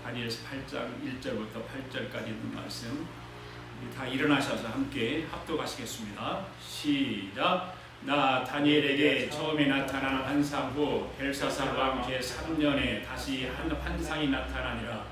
다니엘서 8장 1절부터 8절까지 있는 말씀 다 일어나셔서 함께 합독하시겠습니다. 시작. 나 다니엘에게 처음에 나타난 환상 후 벨사살 왕 제3년에 다시 한 환상이 나타나니라.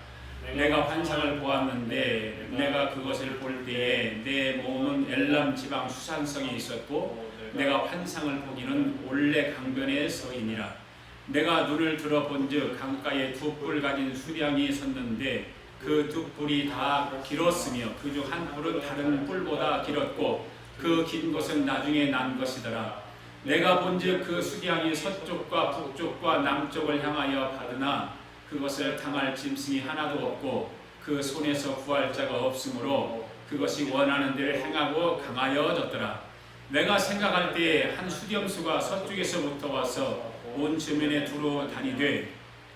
내가 환상을 보았는데 내가 그것을 볼 때에 내 몸은 엘람 지방 수산성에 있었고 내가 환상을 보기는 올레 강변에 서이니라. 내가 눈을 들어본즉 강가에 두 뿔 가진 수량이 섰는데 그 두 뿔이 다 길었으며 그중 한 뿔은 다른 뿔보다 길었고 그 긴 것은 나중에 난 것이더라. 내가 본즉 그 수량이 서쪽과 북쪽과 남쪽을 향하여 가드나 그것을 당할 짐승이 하나도 없고 그 손에서 구할 자가 없으므로 그것이 원하는 대로 행하고 강하여졌더라. 내가 생각할 때에 한 수렴수가 서쪽에서부터 와서 온 주변에 두루 다니되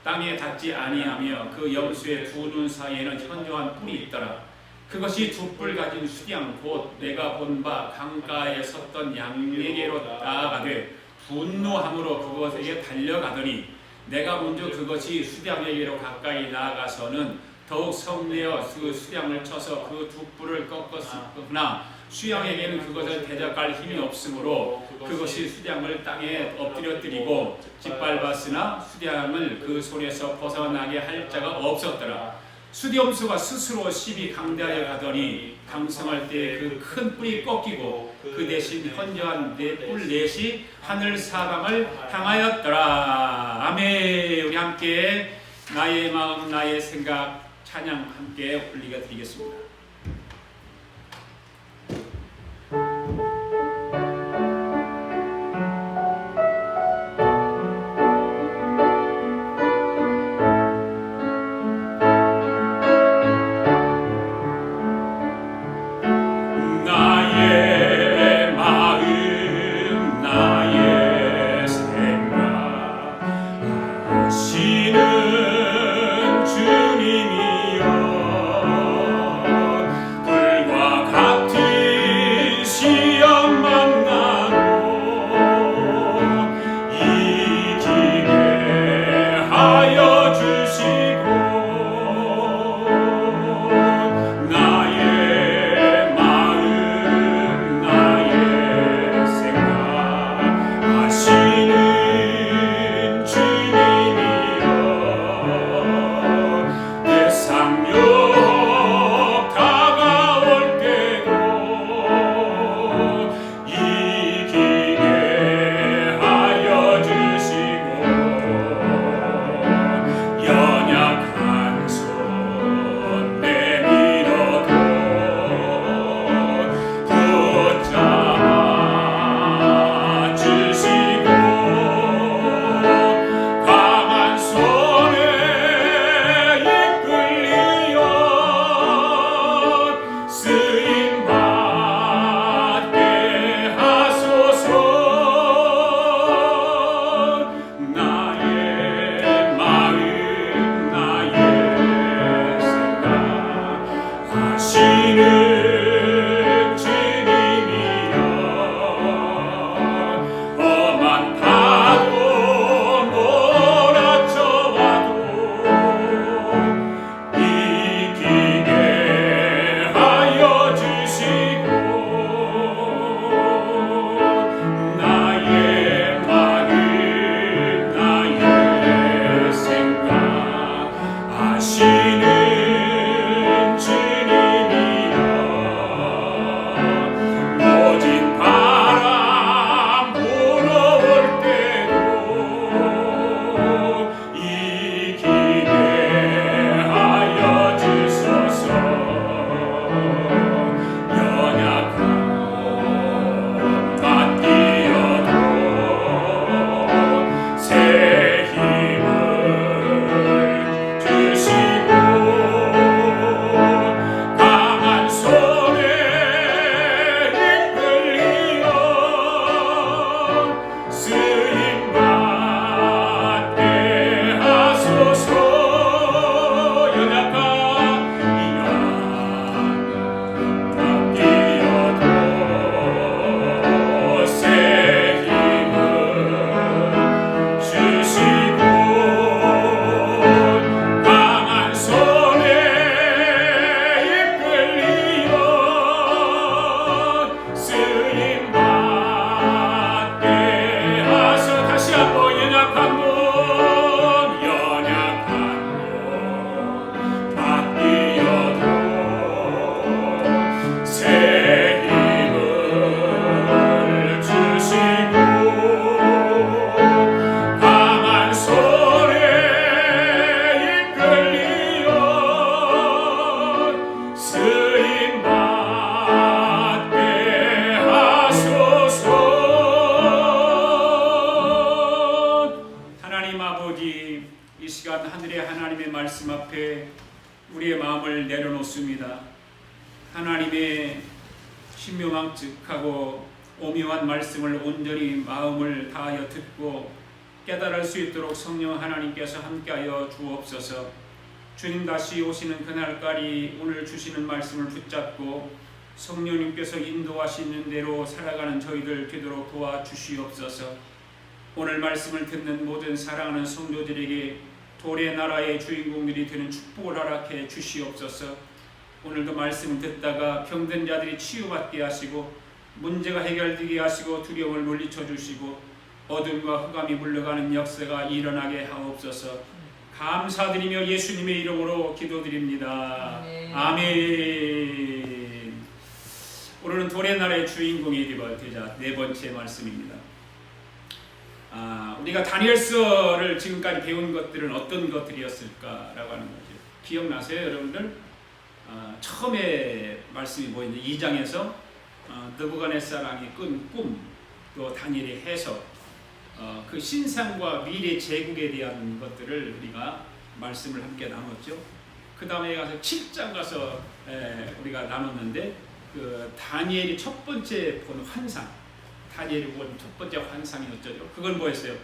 땅에 닿지 아니하며 그 염수의 두 눈 사이에는 현저한 뿔이 있더라. 그것이 두 뿔 가진 수량 곧 내가 본 바 강가에 섰던 양에게로 나아가되 분노함으로 그것에게 달려가더니 내가 먼저 그것이 수량에게로 가까이 나아가서는 더욱 성내어 그 수량을 쳐서 그 두 뿔을 꺾었으나 수양에게는 그것을 대적할 힘이 없으므로 그것이 수량을 땅에 엎드려뜨리고 짓밟았으나 수량을 그 손에서 벗어나게 할 자가 없었더라. 수렴수가 스스로 시비 강대하여 가더니 강성할 때 그 큰 뿔이 꺾이고 그 대신 현저한 뿔 넷이 하늘 사방을 향하였더라. 아멘. 우리 함께 나의 마음 나의 생각 찬양 함께 올리게 드리겠습니다. 주시고 앞에 우리의 마음을 내려놓습니다. 하나님의 신묘망측하고 오묘한 말씀을 온전히 마음을 다하여 듣고 깨달을 수 있도록 성령 하나님께서 함께하여 주옵소서. 주님 다시 오시는 그날까지 오늘 주시는 말씀을 붙잡고 성령님께서 인도하시는 대로 살아가는 저희들 되도록 도와주시옵소서. 오늘 말씀을 듣는 모든 사랑하는 성도들에게 돌의 나라의 주인공들이 되는 축복을 허락해 주시옵소서. 오늘도 말씀을 듣다가 병든 자들이 치유받게 하시고 문제가 해결되게 하시고 두려움을 물리쳐 주시고 어둠과 흑암이 물러가는 역사가 일어나게 하옵소서. 감사드리며 예수님의 이름으로 기도드립니다. 아멘. 오늘은 돌의 나라의 주인공이 되자 네 번째 말씀입니다. 우리가 다니엘서를 지금까지 배운 것들은 어떤 것들이었을까라고 하는 거죠. 기억나세요, 여러분들? 처음에 말씀이 뭐였는데 2장에서 느부갓네살이 꾼 꿈, 또 다니엘의 해석, 그 신상과 미래 제국에 대한 것들을 우리가 말씀을 함께 나눴죠. 그 다음에 가서 7장 가서 우리가 나눴는데 그 다니엘이 첫 번째 본 환상, 다니엘이 본 첫 번째 환상이 어쩌죠? 그건 뭐였어요?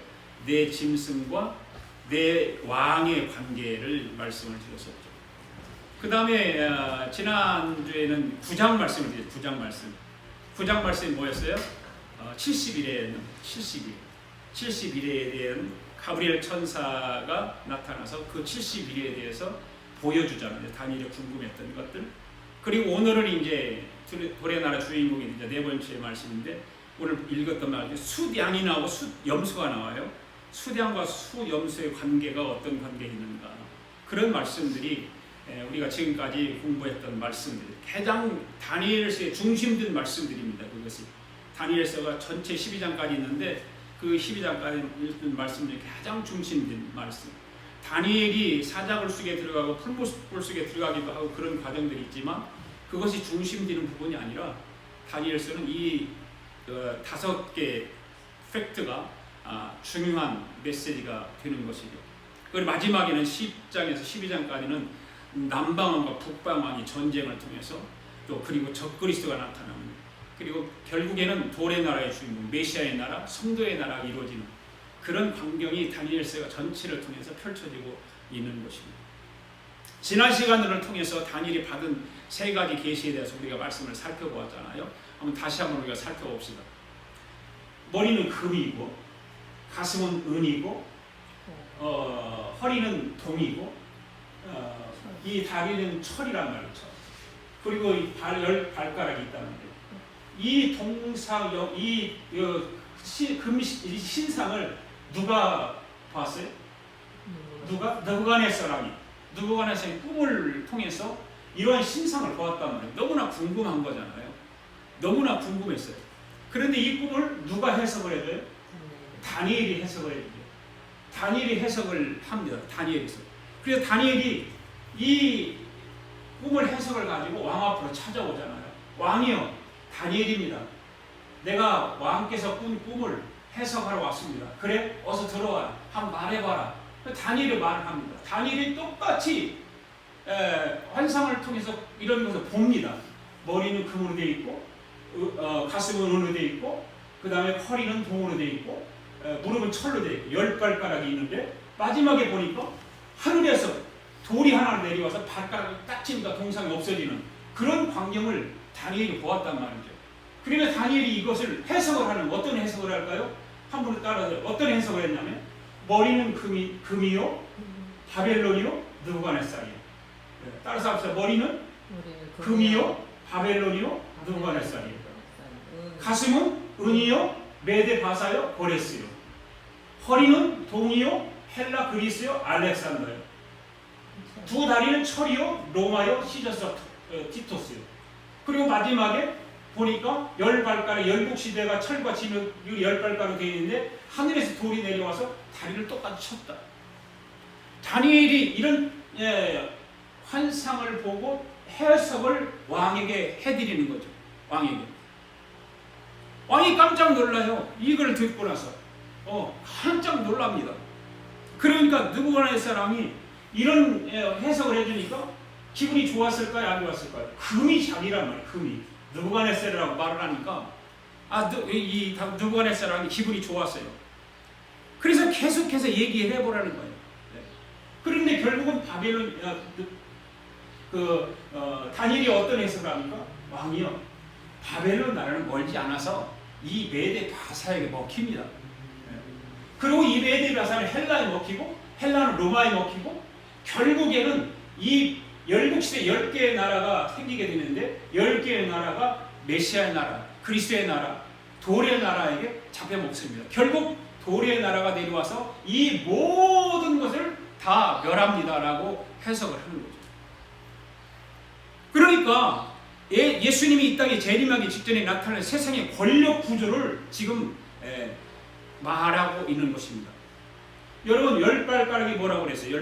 내 짐승과 내 왕의 관계를 말씀을 드렸었죠. 그 다음에 지난주에는 9장 말씀을 드렸죠. 9장 말씀. 9장 말씀이 뭐였어요? 70일에 70일에 대한 가브리엘 천사가 나타나서 그 70일에 대해서 보여주잖아요. 다니엘이 궁금했던 것들. 그리고 오늘은 이제 돌의 나라 주인공이 이제 네 번째 말씀인데 오늘 읽었던 말이 숫양이 나오고 숫염소가 나와요. 숫양과 숫염소의 관계가 어떤 관계가 있는가. 그런 말씀들이 우리가 지금까지 공부했던 말씀들, 가장 다니엘서의 중심된 말씀들입니다. 그것이 다니엘서가 전체 12장까지 있는데 그 12장까지 읽은 말씀들이 가장 중심된 말씀. 다니엘이 사자굴 속에 들어가고 풀무불 속에 들어가기도 하고 그런 과정들이 있지만 그것이 중심되는 부분이 아니라 다니엘서는 이 5개 팩트가 중요한 메시지가 되는 것이죠. 그리고 마지막에는 10장에서 12장까지는 남방왕과 북방왕이 전쟁을 통해서 또 그리고 적그리스도가 나타나는, 그리고 결국에는 돌의 나라의 주인공 메시아의 나라, 성도의 나라가 이루어지는 그런 광경이 다니엘서가 전체를 통해서 펼쳐지고 있는 것입니다. 지난 시간들을 통해서 다니엘이 받은 세 가지 계시에 대해서 우리가 말씀을 살펴보았잖아요. 한번 다시 한번 우리가 살펴봅시다. 머리는 금이고 가슴은 은이고 허리는 동이고 이 다리는 철이란 말이죠. 그리고 이 발가락이 있다는데 이 동사역 이 신상을 누가 봤어요? 느부갓네살이 꿈을 통해서 이러한 신상을 보았단 말이에요. 너무나 궁금한 거잖아요. 너무나 궁금했어요. 그런데 이 꿈을 누가 해석을 해줘요? 다니엘이 해석을 해줘요. 다니엘이 해석을 합니다. 다니엘에서. 그래서 다니엘이 이 꿈을 해석을 가지고 왕 앞으로 찾아오잖아요. 왕이요, 다니엘입니다. 내가 왕께서 꾼 꿈을 해석하러 왔습니다. 그래? 어서 들어와. 한번 말해봐라. 다니엘이 말을 합니다. 다니엘이 똑같이 환상을 통해서 이런 것을 봅니다. 머리는 금으로 되어 있고 가슴은 은으로 되어 있고 그 다음에 허리는 동으로 되어 있고 무릎은 철로 되어 있고 10발가락이 있는데 마지막에 보니까 하늘에서 돌이 하나 내려와서 발가락을 딱 치니까 동상이 없어지는 그런 광경을 다니엘이 보았단 말이죠. 그러면 다니엘이 이것을 해석을 하는, 어떤 해석을 할까요? 한 분을 따라서 어떤 해석을 했냐면 머리는 금이요 바벨론이요 느부갓네살이요. 따라서 합시다. 머리는 금이요 바벨론이요 느부갓네살이요. 가슴은 은이요 메데 바사요 고레스요. 허리는 동이요 헬라 그리스요 알렉산더요. 두 다리는 철이요 로마요 시저스 티토스요. 그리고 마지막에 보니까 10발가락, 열국시대가 철과 진흙 10발가락 되어 있는데 하늘에서 돌이 내려와서 다리를 똑같이 쳤다. 다니엘이 이런 환상을 보고 해석을 왕에게 해드리는 거죠. 왕이 깜짝 놀라요. 이걸 듣고 나서 깜짝 놀랍니다. 그러니까 느부갓네살 왕이 이런 해석을 해주니까 기분이 좋았을까요? 안 좋았을까요? 금이 자기란 말이에요. 금이. 느부갓네살이라고 말을 하니까 느부갓네살이 기분이 좋았어요. 그래서 계속해서 얘기를 해보라는 거예요. 그런데 결국은 바벨론 다니엘이 어떤 해석을 합니까? 왕이요, 바벨론 나라는 멀지 않아서 이 메데 바사에게 먹힙니다. 그리고 이 메데 바사는 헬라에 먹히고 헬라는 로마에 먹히고 결국에는 이 열국시대 10개의 나라가 생기게 되는데 10개의 나라가 메시아의 나라, 그리스도의 나라, 도리의 나라에게 잡혀 먹습니다. 결국 도리의 나라가 내려와서 이 모든 것을 다 멸합니다라고 해석을 하는 거죠. 그러니까 예수님이 이 땅에 재림하기 직전에 나타난 세상의 권력 구조를 지금 말하고 있는 것입니다. 여러분, 열발가락이 뭐라고 그랬어요?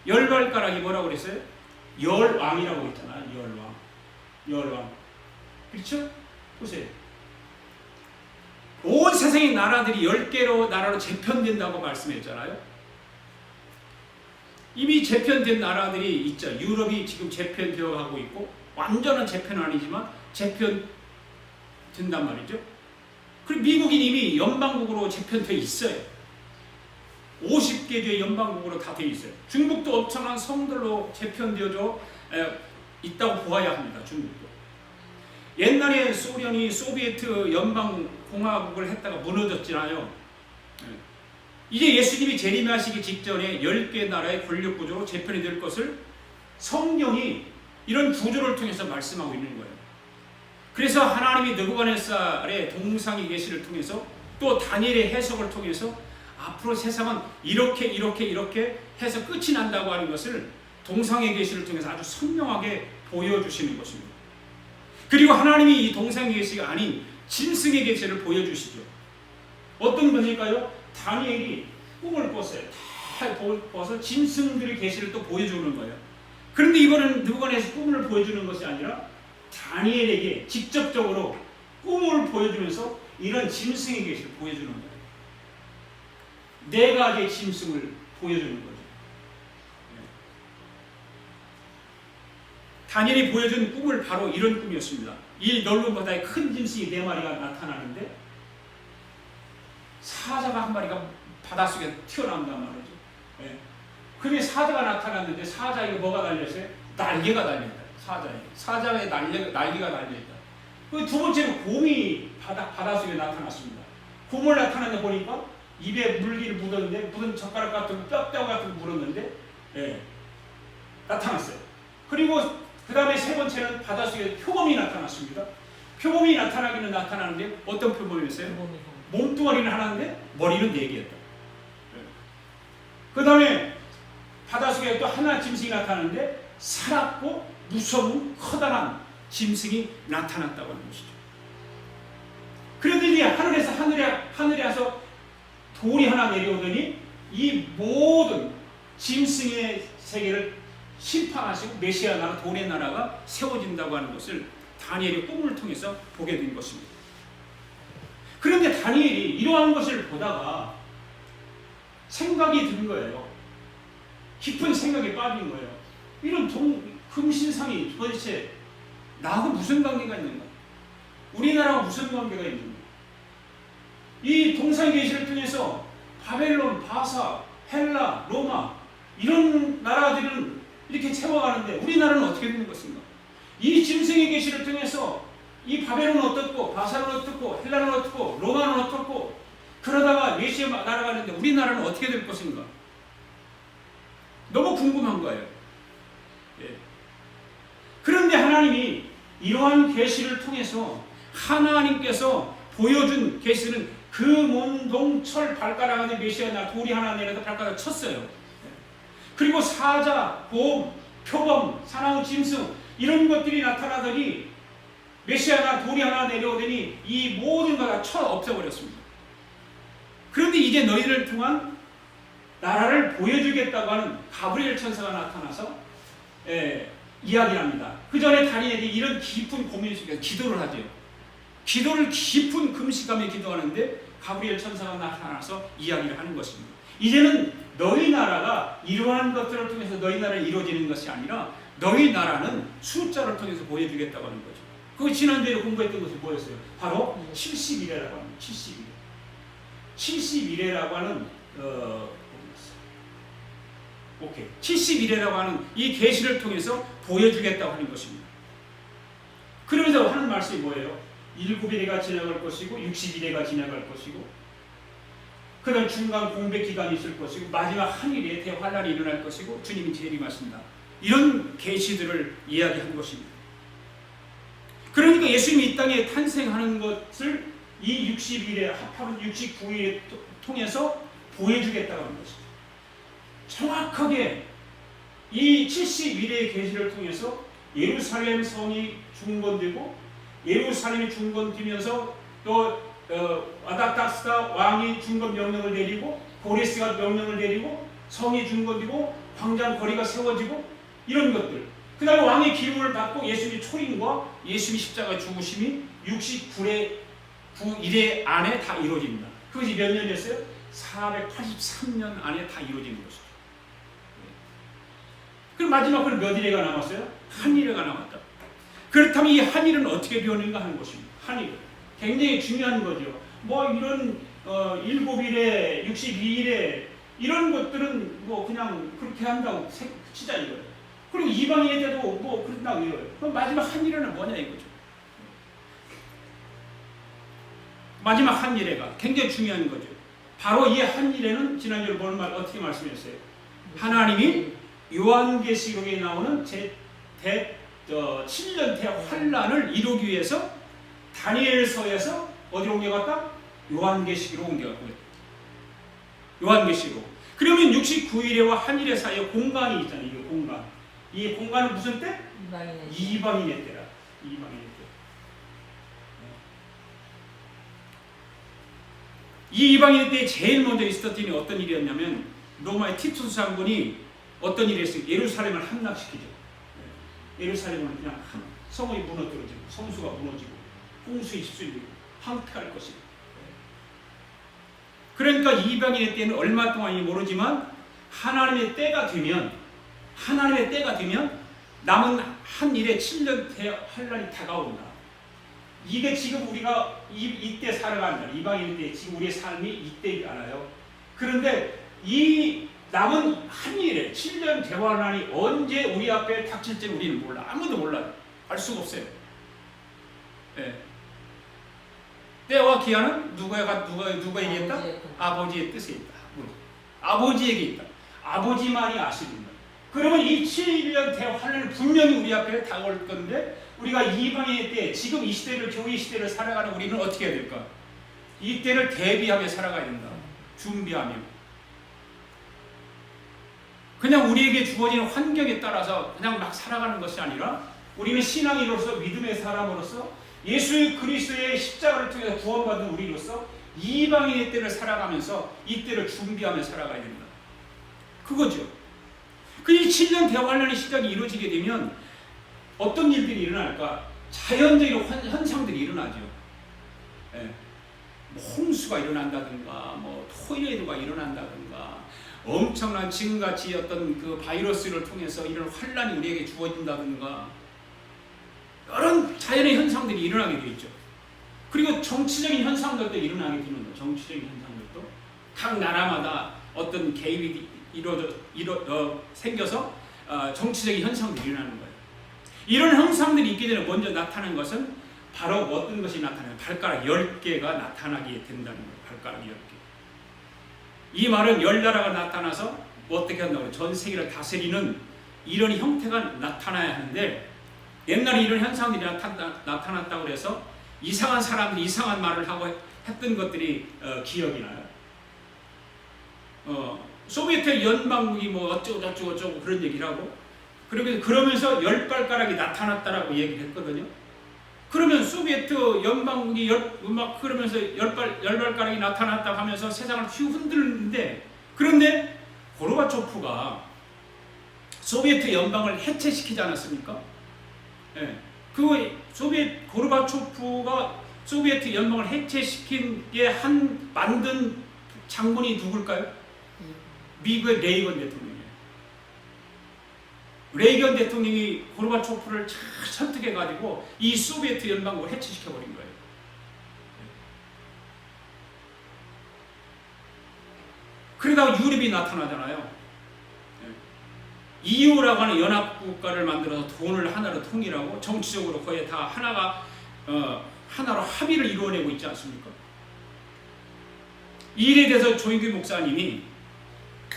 열발가락이 뭐라고 그랬어요? 열왕이라고 했잖아요. 열왕. 그렇죠? 보세요. 온 세상의 나라들이 10개로 나라로 재편된다고 말씀했잖아요. 이미 재편된 나라들이 있죠. 유럽이 지금 재편되어 가고 있고, 완전한 재편은 아니지만 재편된단 말이죠. 그리고 미국이 이미 연방국으로 재편되어 있어요. 50개 연방국으로 다 되어 있어요. 중국도 엄청난 성들로 재편되어져 있다고 보아야 합니다. 중국도. 옛날에 소련이 소비에트 연방공화국을 했다가 무너졌잖아요. 이제 예수님이 재림하시기 직전에 10개 나라의 권력 구조로 재편이 될 것을 성경이 이런 구조를 통해서 말씀하고 있는 거예요. 그래서 하나님이 느부갓네살의 동상의 계시를 통해서 또 다니엘의 해석을 통해서 앞으로 세상은 이렇게 해서 끝이 난다고 하는 것을 동상의 계시를 통해서 아주 선명하게 보여주시는 것입니다. 그리고 하나님이 이 동상의 계시가 아닌 짐승의 계시를 보여주시죠. 어떤 것일까요? 다니엘이 꿈을 꿨어요. 다 꿔서 짐승들의 계시를 또 보여주는 거예요. 그런데 이번에는 느부갓네살 꿈을 보여주는 것이 아니라 다니엘에게 직접적으로 꿈을 보여주면서 이런 짐승의 계시를 보여주는 거예요. 네 가지의 짐승을 보여주는 거죠. 다니엘이 보여준 꿈을 바로 이런 꿈이었습니다. 이 넓은 바다에 큰 짐승이 4마리가 나타나는데 사자가 한 마리가 바닷속에 튀어나온단 말이죠. 그게 사자가 나타났는데 사자에게 뭐가 달렸어요? 날개가 달려있다. 사자의 날개가 달려있다. 그 두 번째는 곰이 바닷속에 나타났습니다. 곰을 나타났는데 보니까 입에 물기를 묻은 젓가락 같은 뼈 같은 거 물었는데 나타났어요. 그리고 그 다음에 세 번째는 바닷속에 표범이 나타났습니다. 표범이 나타나기는 나타나는데 어떤 표범이었어요? 몸뚱아리는 하나인데 머리는 4개였다. 그 다음에 바닷속에 또 하나 짐승이 나타나는데 살았고 무서운 커다란 짐승이 나타났다고 하는 것이죠. 그런데 이제 하늘에 와서 돌이 하나 내려오더니 이 모든 짐승의 세계를 심판하시고 메시아 나라, 돈의 나라가 세워진다고 하는 것을 다니엘의 꿈을 통해서 보게 된 것입니다. 그런데 다니엘이 이러한 것을 보다가 생각이 든 거예요. 깊은 생각에 빠진 거예요. 이런 금신상이 도대체 나하고 무슨 관계가 있는가? 우리나라와 무슨 관계가 있는가? 이 동상 계시를 통해서 바벨론, 바사, 헬라, 로마 이런 나라들은 이렇게 채워가는데 우리나라는 어떻게 되는 것인가? 이 짐승의 계시를 통해서 이 바벨론은 어떻고 바사는 어떻고 헬라는 어떻고 로마는 어떻고 그러다가 메시아 날아가는데 우리나라는 어떻게 될 것인가? 너무 궁금한 거예요. 그런데 하나님이 이러한 계시를 통해서 하나님께서 보여준 계시는 금은동철 발가락 안에 메시아 날 돌이 하나 내려서 발가락을 쳤어요. 그리고 사자, 곰, 표범, 사나운 짐승 이런 것들이 나타나더니 메시아 날 돌이 하나 내려오더니 이 모든 걸 다 쳐 없애버렸습니다. 그런데 이제 너희를 통한 나라를 보여주겠다고 하는 가브리엘 천사가 나타나서 이야기를 합니다. 그 전에 다니엘이 이런 깊은 고민 속에서 기도를 하죠. 기도를 깊은 금식하며 기도하는데 가브리엘 천사가 나타나서 이야기를 하는 것입니다. 이제는 너희 나라가 이러한 것들을 통해서 너희 나라가 이루어지는 것이 아니라 너희 나라는 숫자를 통해서 보여주겠다고 하는 거죠. 그 지난주에 공부했던 것이 뭐였어요? 바로 71회라고 합니다. 71회라고 하는 오케이. 71회라고 하는 이 계시를 통해서 보여주겠다고 하는 것입니다. 그러면서 하는 말씀이 뭐예요? 7일가 지나갈 것이고 60일가 지나갈 것이고 그 다음 중간 공백 기간이 있을 것이고 마지막 한일에 대환란이 일어날 것이고 주님이 재림하신다. 이런 계시들을 이야기한 것입니다. 그러니까 예수님이 이 땅에 탄생하는 것을 이 60일에 합하면 69일에 통해서 보여주겠다고 하는 것입니다. 정확하게 이 71회의 계시를 통해서 예루살렘 성이 중건되고 예루살렘이 중건되면서 또 아닥다스다 왕이 중건 명령을 내리고 고레스가 명령을 내리고 성이 중건되고 광장 거리가 세워지고 이런 것들. 그 다음에 왕의 기름을 받고 예수님의 초림과 예수님의 십자가 죽으심이 69일의 안에 다 이루어집니다. 그것이 몇 년이었어요? 483년 안에 다 이루어지는 것이죠. 그럼 마지막으로 몇 일회가 남았어요? 한일회가 남았다. 그렇다면 이 한일은 어떻게 되었는가 하는 것입니다. 한일. 굉장히 중요한 거죠. 뭐 이런 7일에 62일에 이런 것들은 뭐 그냥 그렇게 한다고 치자 이거예요. 그리고 이방인에 대도 뭐 그런다고 이거예요. 그럼 마지막 한일회는 뭐냐 이거죠. 마지막 한일회가 굉장히 중요한 거죠. 바로 이 한일회는 지난주에 어떻게 말씀했어요? 하나님이 요한계시록에 나오는 7년 대환란을 이루기 위해서 다니엘서에서 어디로 옮겨갔다? 요한계시록으로 옮겨갔고요. 요한계시록. 그러면 69일에와 한일회 사이에 공간이 있잖아요. 이게 공간. 이 공간은 무슨 때? 이방인의 때라. 이방인의 때. 이 이방인의 때에 제일 먼저 있었던 일이 어떤 일이었냐면 로마의 티투스 장군이 어떤 일을 했어요? 예루살렘을 함락시키죠. 예루살렘을 그냥 성이 무너뜨려지고 성수가 무너지고 홍수에 휩쓸리고 황폐할 것이고. 그러니까 이방인의 때는 얼마 동안인지 모르지만 하나님의 때가 되면 남은 한 일에 7년 대환란이 다가온다. 이게 지금 우리가 이때 살아간다. 이방인의 때 지금 우리의 삶이 이때지 않아요. 그런데 이 남은 한 일에 7년 대환란이 언제 우리 앞에 닥칠지 우리는 몰라. 아무도 몰라요. 알 수가 없어요. 네. 때와 기한은 누가 얘기했다? 아버지의 뜻에 있다. 아버지에게 있다. 아버지만이 아십니다. 그러면 이 7년 대환란은 분명히 우리 앞에 다가올 건데 우리가 이방인의 때 지금 이 시대를 교회 시대를 살아가는 우리는 어떻게 해야 될까? 이 때를 대비하며 살아가야 된다. 준비하며. 그냥 우리에게 주어진 환경에 따라서 그냥 막 살아가는 것이 아니라 우리는 신앙인으로서 믿음의 사람으로서 예수 그리스도의 십자가를 통해서 구원받은 우리로서 이방인의 때를 살아가면서 이 때를 준비하며 살아가야 된다. 그거죠. 그 이 7년 대환란의 시작이 이루어지게 되면 어떤 일들이 일어날까? 자연적인 현상들이 일어나죠. 예. 뭐 홍수가 일어난다든가, 뭐 토이레이드가 일어난다든가, 엄청난 지금같이 어떤 그 바이러스를 통해서 이런 환란이 우리에게 주어진다든가, 여러 자연의 현상들이 일어나게 되어 있죠. 그리고 정치적인 현상들도 일어나게 되는 거예요. 정치적인 현상들도 각 나라마다 어떤 개입이 생겨서 정치적인 현상들이 일어나는 거예요. 이런 현상들이 있게 되면 먼저 나타나는 것은 바로 어떤 것이 나타나요? 발가락 10개가 나타나게 된다는 거예요. 발가락 10개. 이 말은 10나라가 나타나서 어떻게 한다고 전 세계를 다스리는 이런 형태가 나타나야 하는데 옛날에 이런 현상들이 나타났다고 해서 이상한 사람들이 이상한 말을 하고 했던 것들이 기억이 나요. 소비에트 연방국이 뭐 어쩌고 그런 얘기를 하고 그러면서 10발가락이 나타났다라고 얘기를 했거든요. 그러면 소비에트 연방국이 그러면서 10발가락이 나타났다고 하면서 세상을 흔들는데 그런데 고르바초프가 소비에트 연방을 해체시키지 않았습니까? 네. 고르바초프가 소비에트 연방을 해체시킨 게 만든 장군이 누굴까요? 미국의 레이건 대통령이에요. 레이건 대통령이 고르바초프를 잘 설득해가지고 이 소비에트 연방국을 해체시켜버린 거예요. 그러다가 유럽이 나타나잖아요. EU라고 하는 연합국가를 만들어서 돈을 하나로 통일하고 정치적으로 거의 다 하나로 합의를 이루어내고 있지 않습니까? 이 일에 대해서 조인규 목사님이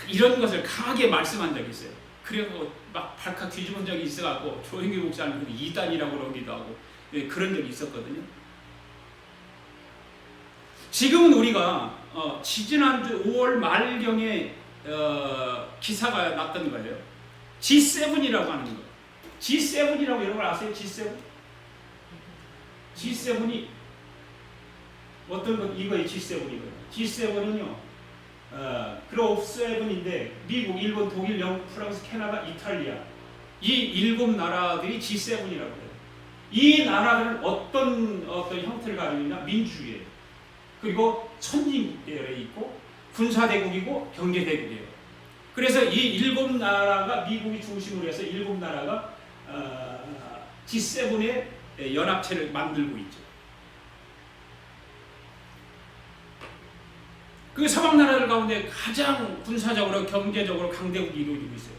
이런 것을 강하게 말씀한 적이 있어요. 그리고 막 발칵 뒤집은 적이 있어갖고 조인규 목사님이 이단이라고 그러기도 하고 그런 적이 있었거든요. 지금은 우리가 지지난주 5월 말경에 기사가 났던 거예요. G7이라고 하는 거. G7이라고 여러분 아세요? G7? G7이 어떤 것, 이거의 G7이거든요. G7은요, 그룹 7인데 미국, 일본, 독일, 영국, 프랑스, 캐나다, 이탈리아 이 7나라들이 G7이라고 해요. 이 나라들은 어떤 형태를 가지고 있냐? 민주주의예요. 그리고 선진국에 있고 군사대국이고 경제대국이에요. 그래서 이 7나라가 미국이 중심으로 해서 7나라가 G7의 연합체를 만들고 있죠. 그 서방 나라들 가운데 가장 군사적으로 경제적으로 강대국이 이루어지고 있어요.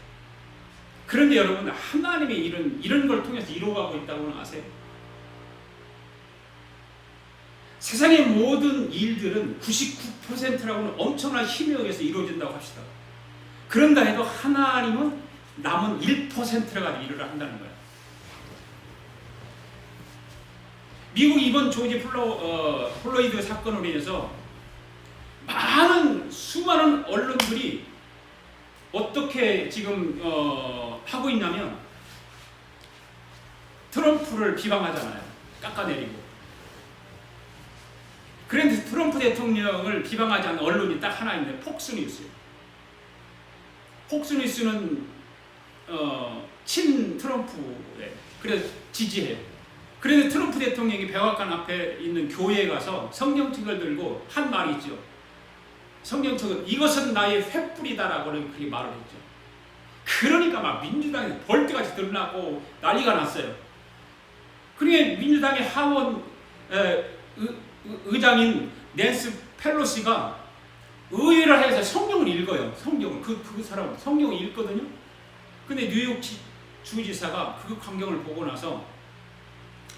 그런데 여러분 하나님이 이런 걸 통해서 이루어가고 있다고는 아세요? 세상의 모든 일들은 99%라고는 엄청난 힘에 의해서 이루어진다고 합시다. 그런다 해도 하나님은 남은 1%가 일을 한다는 거예요. 미국 이번 조지 플로이드 사건으로 인해서 수많은 언론들이 어떻게 지금 하고 있냐면 트럼프를 비방하잖아요. 깎아내리고. 그런데 트럼프 대통령을 비방하지 않는 언론이 딱 하나 있는데 폭스뉴스예요. 폭스뉴스는 친 트럼프에 그래서 지지해요. 그런데 트럼프 대통령이 백악관 앞에 있는 교회에 가서 성경책을 들고 한 말이 있죠. 성경책은 이것은 나의 횃불이다라고 그렇게 말을 했죠. 그러니까 막 민주당이 벌떼같이 드러나고 난리가 났어요. 그러니까 민주당의 하원 의장인 낸시 펠로시가 의회를 해서 성경을 읽어요. 성경을 그 사람 성경을 읽거든요. 근데 뉴욕 주지사가 그 광경을 보고 나서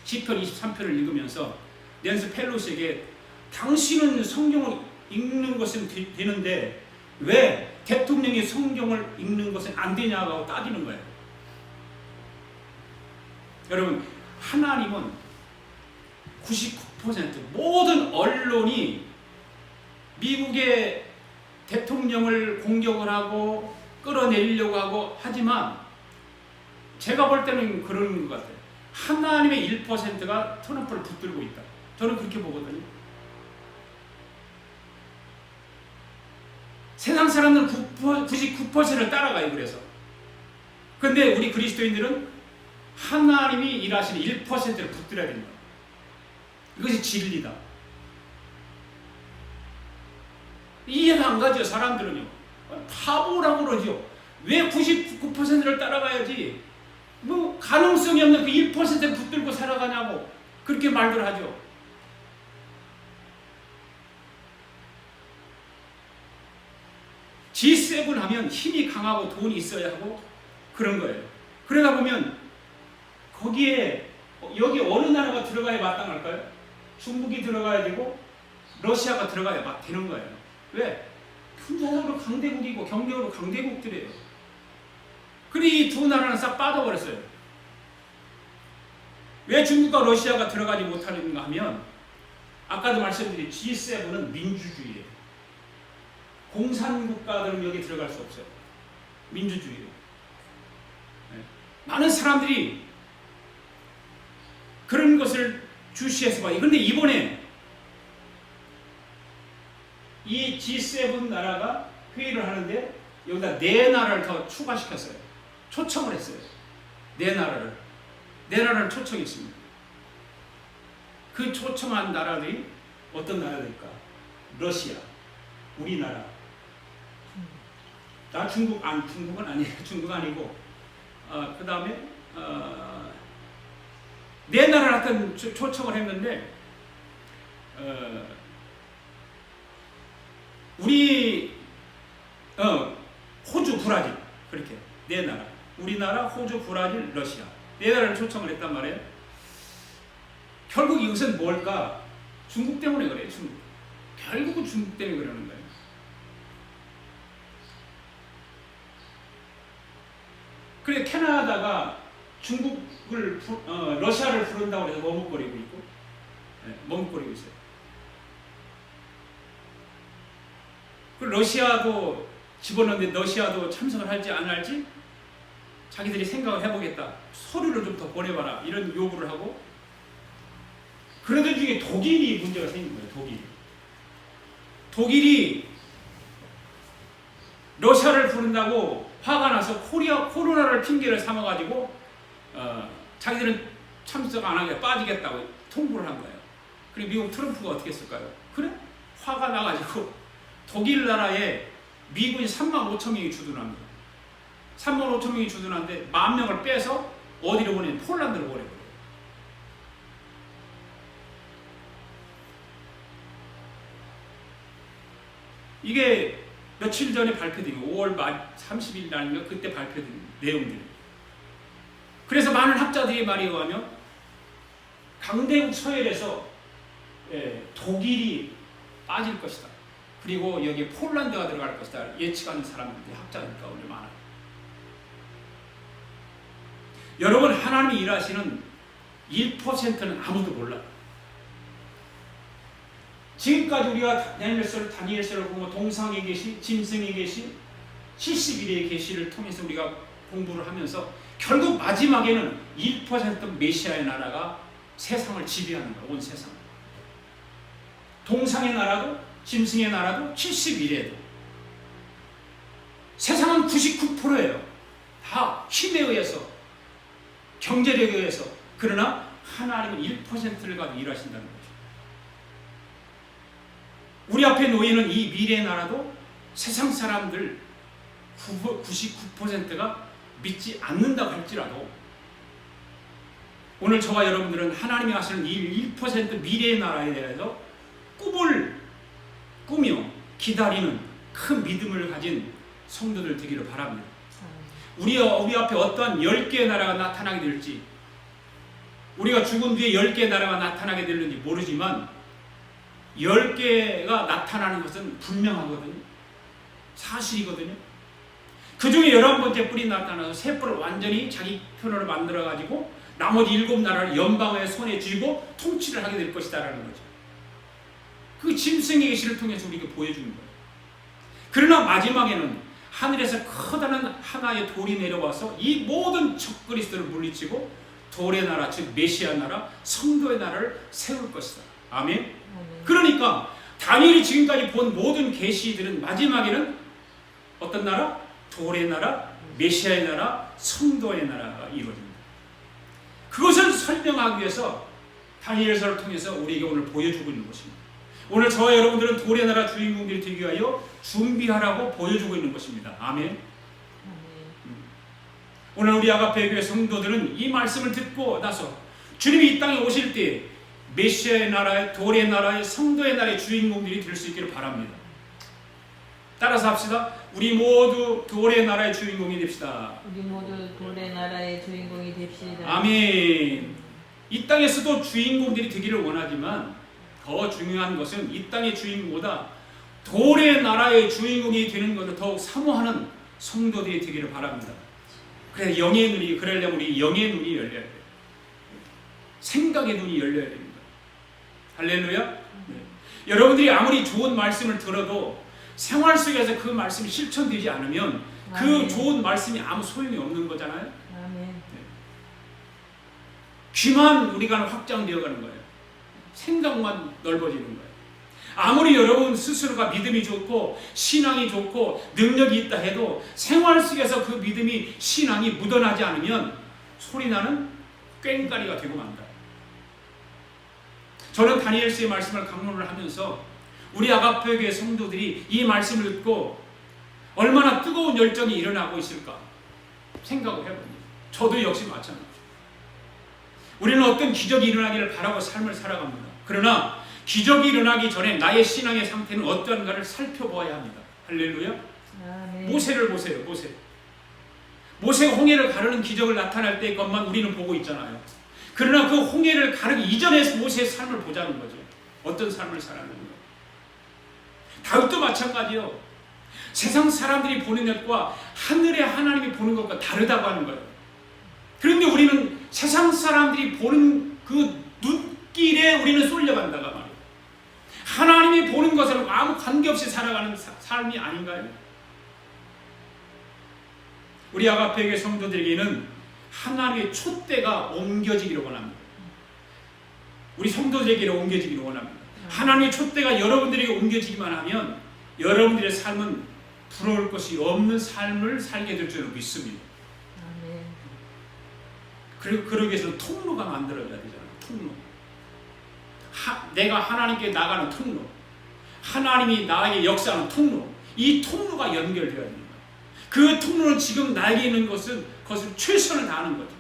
시편 23편을 읽으면서 낸시 펠로시에게 당신은 성경을 읽는 것은 되는데 왜 대통령이 성경을 읽는 것은 안 되냐고 따지는 거예요. 여러분 하나님은 99% 모든 언론이 미국의 대통령을 공격을 하고 끌어내리려고 하고 하지만 제가 볼 때는 그런 것 같아요. 하나님의 1%가 트럼프를 붙들고 있다. 저는 그렇게 보거든요. 세상 사람들은 99%를 따라가요. 그래서. 그런데 우리 그리스도인들은 하나님이 일하시는 1%를 붙들어야 됩니다. 이것이 진리다. 이해가 안 가죠. 사람들은요. 바보라고 그러죠. 왜 99%를 따라가야지 뭐 가능성이 없는 그 1%를 붙들고 살아가냐고 그렇게 말들 하죠. G7 하면 힘이 강하고 돈이 있어야 하고 그런 거예요. 그러다 보면 거기에 여기 어느 나라가 들어가야 마땅할까요? 중국이 들어가야 되고 러시아가 들어가야 막 되는 거예요. 왜? 군사적으로 강대국이고 경제적으로 강대국들이에요. 그런데 이 두 나라는 싹 빠져버렸어요. 왜 중국과 러시아가 들어가지 못하는가 하면 아까도 말씀드린 G7은 민주주의예요. 공산국가들은 여기 들어갈 수 없어요. 민주주의예요. 네. 많은 사람들이 그런 것을 주시해서 봐요. 그런데 이번에 이 G7 나라가 회의를 하는데 여기다 4나라를 더 추가시켰어요. 초청을 했어요. 4나라를 초청했습니다. 그 초청한 나라들이 어떤 나라들일까? 러시아, 우리나라, 나 중국은 아니에요. 중국 아니고 그 다음에 네 나라를 하여튼 초청을 했는데 우리 호주, 브라질 그렇게 네 나라, 우리나라, 호주, 브라질, 러시아 네 나라를 초청을 했단 말이에요. 결국 이것은 뭘까? 중국 때문에 그래요. 결국은 중국 때문에 그러는 거예요. 그래 캐나다가 중국을 러시아를 부른다고 해서 머뭇거리고 있고, 머뭇거리고 있어요. 그 러시아도 집어넣는데 러시아도 참석을 할지 안 할지 자기들이 생각을 해보겠다. 서류를 좀 더 보내봐라. 이런 요구를 하고, 그러던 중에 독일이 문제가 생긴 거예요. 독일이 러시아를 부른다고 화가 나서 코로나를 핑계를 삼아가지고 자기들은 참석 안 하게 빠지겠다고 통보를 한 거예요. 그리고 미국 트럼프가 어떻게 했을까요? 그래? 화가 나가지고 독일 나라에 미군이 3만 5천 명이 주둔합니다. 3만 5천 명이 주둔하는데 1만 명을 빼서 어디로 보내냐? 폴란드로 보내버려요. 이게 며칠 전에 발표된 5월 30일 날인가 그때 발표된 내용들. 그래서 많은 학자들이 말에 의하면 강대국 서열에서 독일이 빠질 것이다. 그리고 여기에 폴란드가 들어갈 것이다. 예측하는 사람들이 학자들 가운데 많아요. 여러분, 하나님이 일하시는 1%는 아무도 몰라. 지금까지 우리가 다니엘서를 보면 동상의 계시, 짐승의 계시, 70일의 계시를 통해서 우리가 공부를 하면서 결국 마지막에는 1% 메시아의 나라가 세상을 지배하는 거야. 온 세상. 동상의 나라도 짐승의 나라도 70일에도 세상은 99%예요. 다 힘에 의해서, 경제력에 의해서. 그러나 하나님은 1%를 가지고 일하신다는 거죠. 우리 앞에 놓이는 이 미래의 나라도 세상 사람들 99%가 믿지 않는다고 할지라도 오늘 저와 여러분들은 하나님이 하시는 이 1% 미래의 나라에 대해서 꿈을 꾸며 기다리는 큰 믿음을 가진 성도들 되기를 바랍니다. 우리 앞에 어떠한 10개의 나라가 나타나게 될지, 우리가 죽은 뒤에 10개의 나라가 나타나게 될는지 모르지만 10개가 나타나는 것은 분명하거든요. 사실이거든요. 그 중에 11번째 뿔이 나타나서 새 뿔을 완전히 자기 편으로 만들어가지고 나머지 7나라를 연방의 손에 쥐고 통치를 하게 될 것이다라는 거죠. 그 짐승의 계시를 통해서 우리에게 보여주는 거예요. 그러나 마지막에는 하늘에서 커다란 하나의 돌이 내려와서 이 모든 적그리스도를 물리치고 돌의 나라, 즉 메시아 나라, 성도의 나라를 세울 것이다. 아멘. 그러니까 다니엘이 지금까지 본 모든 계시들은 마지막에는 어떤 나라? 돌의 나라, 메시아의 나라, 성도의 나라가 이루어집니다. 그것을 설명하기 위해서 다니엘서를 통해서 우리에게 오늘 보여주고 있는 것입니다. 오늘 저와 여러분들은 돌의 나라 주인공들이 되기 위하여 준비하라고 보여주고 있는 것입니다. 아멘. 오늘 우리 아가페 교회 성도들은 이 말씀을 듣고 나서 주님이 이 땅에 오실 때 메시아의 나라의, 돌의 나라의, 성도의 나라의 주인공들이 될 수 있기를 바랍니다. 따라서 합시다. 우리 모두 돌의 나라의 주인공이 됩시다. 우리 모두 돌의 나라의 주인공이 됩시다. 아멘. 이 땅에서도 주인공들이 되기를 원하지만 더 중요한 것은 이 땅의 주인공보다 돌의 나라의 주인공이 되는 것을 더욱 사모하는 성도들이 되기를 바랍니다. 그래서 영의 눈이, 그러려면 우리 영의 눈이 열려야 돼요. 생각의 눈이 열려야 됩니다. 할렐루야. 네. 여러분들이 아무리 좋은 말씀을 들어도 생활 속에서 그 말씀이 실천되지 않으면 그 좋은 말씀이 아무 소용이 없는 거잖아요. 아멘. 네. 귀만 우리가 확장되어 가는 거예요. 생각만 넓어지는 거예요. 아무리 여러분 스스로가 믿음이 좋고 신앙이 좋고 능력이 있다 해도 생활 속에서 그 믿음이, 신앙이 묻어나지 않으면 소리나는 꽹과리가 되고 만다. 저는 다니엘서의 말씀을 강론을 하면서 우리 아가페교회 성도들이 이 말씀을 듣고 얼마나 뜨거운 열정이 일어나고 있을까 생각을 해봅니다. 저도 역시 마찬가지. 우리는 어떤 기적이 일어나기를 바라고 삶을 살아갑니다. 그러나 기적이 일어나기 전에 나의 신앙의 상태는 어떠한가를 살펴보아야 합니다. 할렐루야. 아멘. 모세를 보세요. 모세가 홍해를 가르는 기적을 나타날 때 것만 우리는 보고 있잖아요. 그러나 그 홍해를 가르기 이전에 모세의 삶을 보자는 거죠. 어떤 삶을 살았는가. 다윗도 마찬가지요. 세상 사람들이 보는 것과 하늘의 하나님이 보는 것과 다르다고 하는 거예요. 그런데 우리는 세상 사람들이 보는 그 눈길에 우리는 쏠려간다가 말이에요. 하나님이 보는 것은 아무 관계없이 살아가는 삶이 아닌가요? 우리 아가페교회 성도들에게는 하나님의 촛대가 옮겨지기를 원합니다. 우리 성도들에게 옮겨지기를 원합니다. 하나님의 촛대가 여러분들에게 옮겨지기만 하면 여러분들의 삶은 부러울 것이 없는 삶을 살게 될 줄 믿습니다. 아멘. 그리고 그러기 위해서는 통로가 만들어져야 되잖아요. 통로. 내가 하나님께 나가는 통로. 하나님이 나에게 역사하는 통로. 이 통로가 연결되어야 됩니다. 그 통로는 지금 나에게 있는 것은 그것을 최선을 다하는 거죠.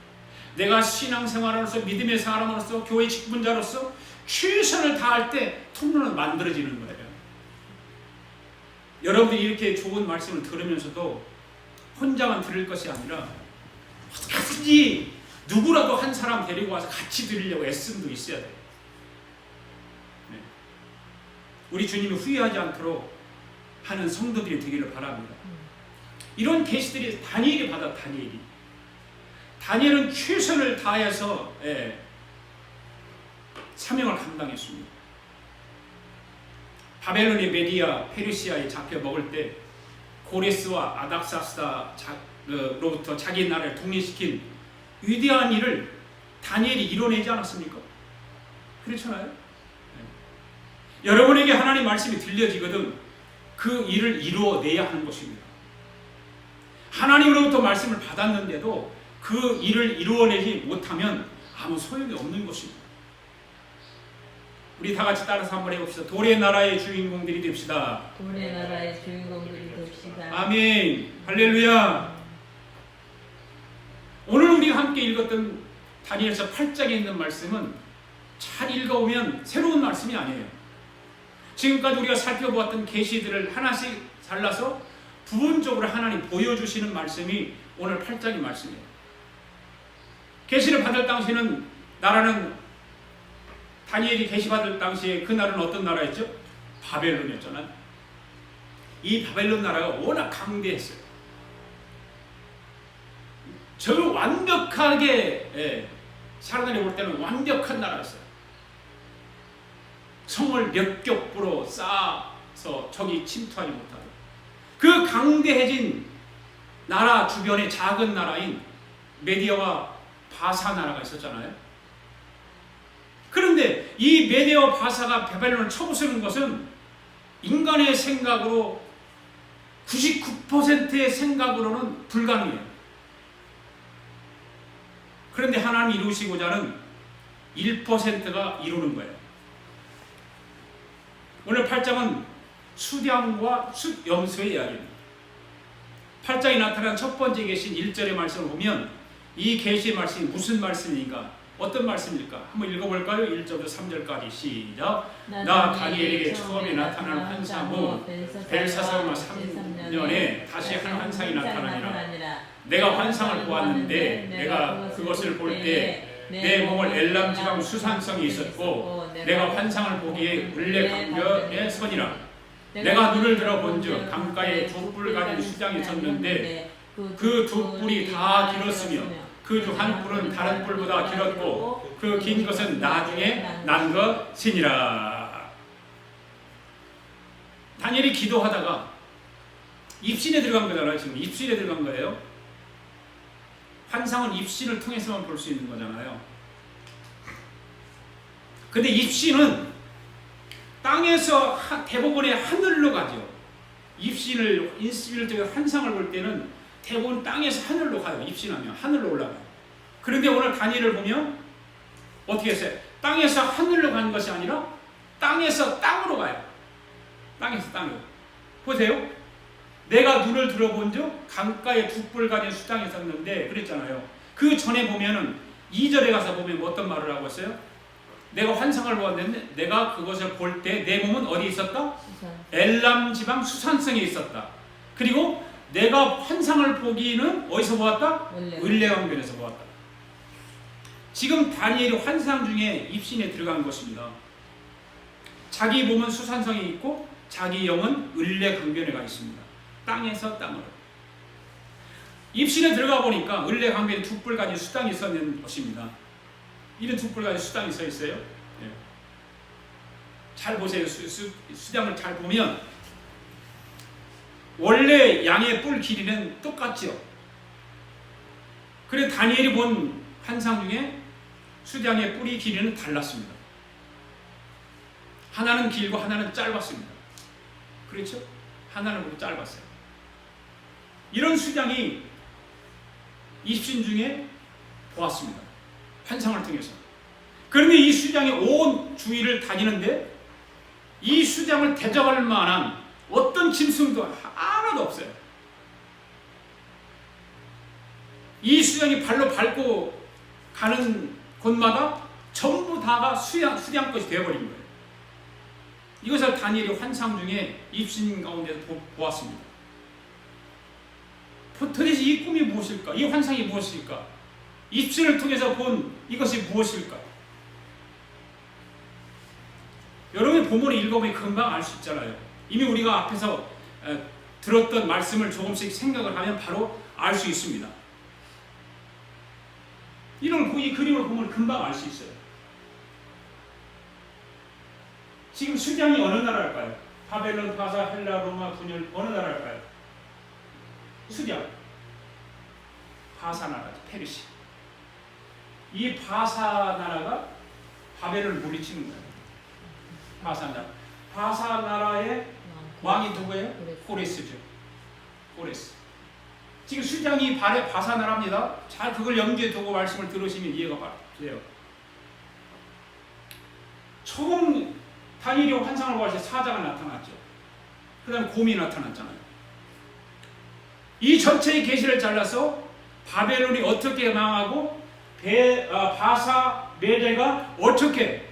내가 신앙생활로서 믿음의 사람으로서 교회 직분자로서 최선을 다할 때 통로는 만들어지는 거예요. 여러분들이 이렇게 좋은 말씀을 들으면서도 혼자만 들을 것이 아니라 어떻게든지 누구라도 한 사람 데리고 와서 같이 들으려고 애씀도 있어야 돼요. 네. 우리 주님이 후회하지 않도록 하는 성도들이 되기를 바랍니다. 이런 계시들이 다니엘이 받아. 다니엘은 최선을 다해서 사명을 감당했습니다. 바벨론의 메디아 페르시아에 잡혀 먹을 때 고레스와 아닥사스다로부터 자기 나라를 독립시킨 위대한 일을 다니엘이 이뤄내지 않았습니까? 그렇잖아요. 여러분에게 하나님 말씀이 들려지거든 그 일을 이루어내야 하는 것입니다. 하나님으로부터 말씀을 받았는데도 그 일을 이루어내지 못하면 아무 소용이 없는 것입니다. 우리 다 같이 따라서 한번 해봅시다. 돌의 나라의 주인공들이 됩시다. 돌의 나라의 주인공들이 됩시다. 아멘. 할렐루야. 오늘 우리가 함께 읽었던 다니엘서 8장에 있는 말씀은 잘 읽어오면 새로운 말씀이 아니에요. 지금까지 우리가 살펴보았던 계시들을 하나씩 잘라서 부분적으로 하나님 보여주시는 말씀이 오늘 8장의 말씀이에요. 계시를 받을 당시에는 나라는 다니엘이 계시 받을 당시에 그 나라는 어떤 나라였죠? 바벨론이었잖아요. 이 바벨론 나라가 워낙 강대했어요. 저를 완벽하게 사람들이 볼 때는 완벽한 나라였어요. 성을 몇 겹으로 쌓아서 적이 침투하지 못하고 그 강대해진 나라 주변에 작은 나라인 메디아와 바사 나라가 있었잖아요. 그런데 이 메디아와 바사가 바벨론을 쳐부수는 것은 인간의 생각으로 99%의 생각으로는 불가능해요. 그런데 하나님이 이루시고자 하는 1%가 이루는 거예요. 오늘 8장은 수량과 숫염소의 이야기입니다. 8장에 나타난 첫 번째 계신 1절의 말씀을 보면 이 계시의 말씀이 무슨 말씀입니까? 어떤 말씀입니까? 한번 읽어볼까요? 1절부터 3절까지 시작. 나 다니엘에게 처음에 나타난 환상 후 벨사사마 3년에 다시 한 환상이 나타나니라. 내가 환상을 보았는데 내가 그것을 볼 때 내 몸을 엘람 지방 수산성이 있었고 내가 환상을 보기에 울레 강변에 서니라. 내가 눈을 들어 본즉 강가에 두 뿔 가진 수장이 섰는데 그 두 뿔이 다 길었으며 그 중 한 뿔은 다른 뿔보다 길었고 그 긴 것은 나중에 난 것이니라. 다니엘이 기도하다가 입신에 들어간 거잖아요. 지금 입신에 들어간 거예요. 환상은 입신을 통해서만 볼 수 있는 거잖아요. 근데 입신은 땅에서 대부분의 하늘로 가죠. 입신을 환상을 볼 때는 대부분 땅에서 하늘로 가요. 입신하면 하늘로 올라가요. 그런데 오늘 다니엘을 보면 어떻게 했어요? 땅에서 하늘로 가는 것이 아니라 땅에서 땅으로 가요. 땅에서 땅으로. 보세요. 내가 눈을 들어본 적 강가에 둑불 가진 수장이 있었는데 그랬잖아요. 그 전에 보면은 2절에 가서 보면 어떤 말을 하고 있어요? 내가 환상을 보았는데 내가 그것을 볼 때 내 몸은 어디에 있었다? 엘람 지방 수산성에 있었다. 그리고 내가 환상을 보기는 어디서 보았다? 을레왕변에서 보았다. 지금 다니엘이 환상 중에 입신에 들어간 것입니다. 자기 몸은 수산성에 있고 자기 영은 을레강변에 가 있습니다. 땅에서 땅으로. 입신에 들어가 보니까 을레강변에 둑불 가진 수당이 있었는 것입니다. 이런 둑불 가진 수당이 서 있어요. 예. 잘 보세요. 수당을 잘 보면 원래 양의 뿔 길이는 똑같죠. 그래 다니엘이 본 환상 중에 수장의 뿔이 길이는 달랐습니다. 하나는 길고 하나는 짧았습니다. 그렇죠? 하나는 짧았어요. 이런 수장이 입신 중에 보았습니다. 환상을 통해서. 그런데 이 수장이 온 주위를 다니는데 이 수장을 대적할 만한 어떤 짐승도 하나도 없어요. 이 수장이 발로 밟고 가는 곳마다 전부 다가 수장 것이 되어버린 거예요. 이것을 다니엘이 환상 중에 입신 가운데서 보았습니다. 도대체 이 꿈이 무엇일까? 이 환상이 무엇일까? 입신을 통해서 본 이것이 무엇일까? 여러분이 본문을 읽어보면 금방 알 수 있잖아요. 이미 우리가 앞에서 들었던 말씀을 조금씩 생각을 하면 바로 알 수 있습니다. 이 그림을 보면 금방 알 수 있어요. 지금 수장이 어느 나라일까요? 바벨론, 바사, 헬라, 로마, 분열 어느 나라일까요? 수장 바사 나라죠. 페르시아. 이 바사 나라가 바벨을 물리치는 거예요. 바사 나라. 바사 나라의 왕이 누구예요? 고레스죠. 고레스. 지금 수장이 바사 나라입니다. 잘 그걸 염두에 두고 말씀을 들으시면 이해가 돼요. 처음 다니엘이 환상을 보았을 때 사자가 나타났죠. 그 다음에 곰이 나타났잖아요. 이 전체의 계시를 잘라서 바벨론이 어떻게 망하고 바사 메대가 어떻게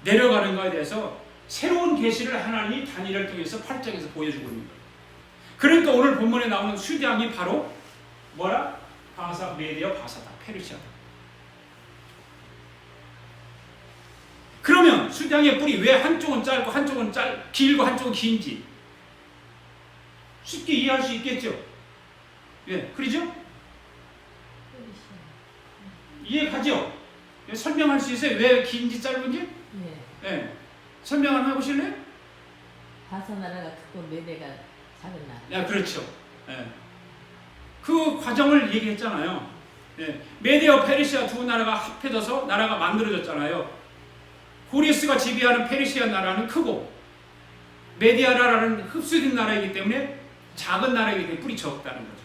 내려가는가에 대해서 새로운 계시를 하나님이 다니엘을 통해서 8장에서 보여주고 있는 거예요. 그러니까 오늘 본문에 나오는 수장이 바로 뭐라? 바사 메대와 바사다. 페르시아다. 그러면 수장의 뿔이 왜 한쪽은 짧고 한쪽은 길고 한쪽은 긴지 쉽게 이해할 수 있겠죠? 예, 그러죠? 이해가죠? 설명할 수 있어요? 왜 긴지 짧은지? 네. 예. 설명 한번 해보실래요? 바사 나라가 크고 메대가 작은 나라. 야, 그렇죠. 예. 그 과정을 얘기했잖아요. 예. 메대와 페르시아 두 나라가 합해져서 나라가 만들어졌잖아요. 고레스가 지배하는 페르시아 나라는 크고 메디아 나라는 흡수된 나라이기 때문에 작은 나라이기 때문에 뿔이 적다는 거죠.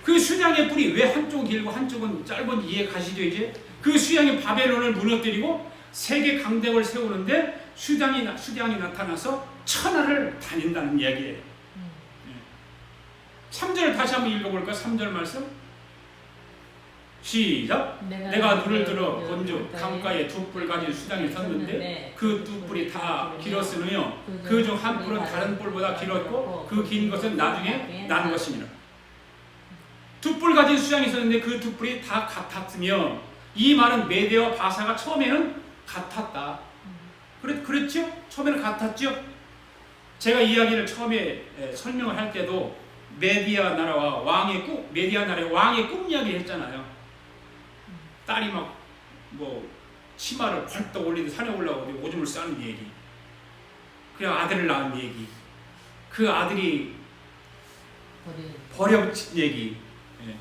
그 수장의 뿔이 왜 한쪽은 길고 한쪽은 짧은지 이해 가시죠? 이제 그 수장이 바벨론을 무너뜨리고 세계 강대국을 세우는데 수장이 나타나서 천하를 다닌다는 이야기예요. 3절을 다시 한번 읽어볼까요? 3절 말씀 시작. 내가 눈을 들어 본즉 강가에 두 뿔 가진 수장이 섰는데 그 두 뿔이 다 길었으며 그 중 한 뿔은 다른 뿔보다 길었고 그 긴 것은 나중에 난 것이니라. 두 뿔 가진 수장이 있었는데 그 두 뿔이 다 같았으며 이 말은 메대와 바사가 처음에는 같았다. 그랬죠? 처음에는 같았죠? 제가 이야기를 처음에 설명을 할 때도 메디아 나라와 메디아 나라의 왕의 꿈 이야기 했잖아요. 딸이 막 치마를 벌떡 올리듯 산에 올라오고 오줌을 싸는 얘기. 그냥 아들을 낳은 얘기. 그 아들이 버려진 얘기. 예.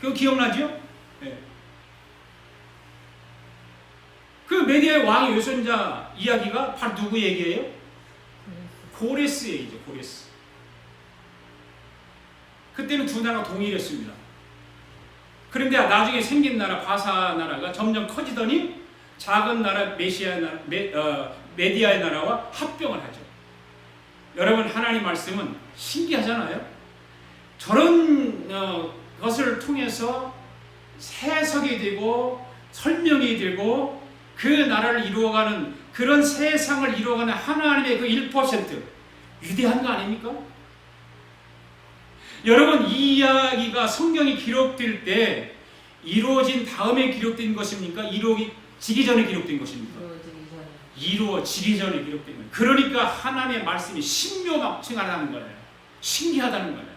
그거 기억나죠? 예. 그 메디아의 왕의 외손자 이야기가 바로 누구 얘기예요? 고레스 얘기죠. 고레스. 그때는 두 나라가 동일했습니다. 그런데 나중에 생긴 나라 바사 나라가 점점 커지더니 작은 나라 메디아의 나라와 합병을 하죠. 여러분 하나님 말씀은 신기하잖아요. 저런 것을 통해서 해석이 되고 설명이 되고 그 나라를 이루어가는 그런 세상을 이루어가는 하나님의 그 1% 위대한 거 아닙니까? 여러분, 이 이야기가 성경이 기록될 때 이루어진 다음에 기록된 것입니까? 이루어지기 전에 기록된 것입니까? 이루어지기 전에 기록된 거예요. 그러니까 하나님의 말씀이 신묘막측하다는 거예요. 신기하다는 거예요.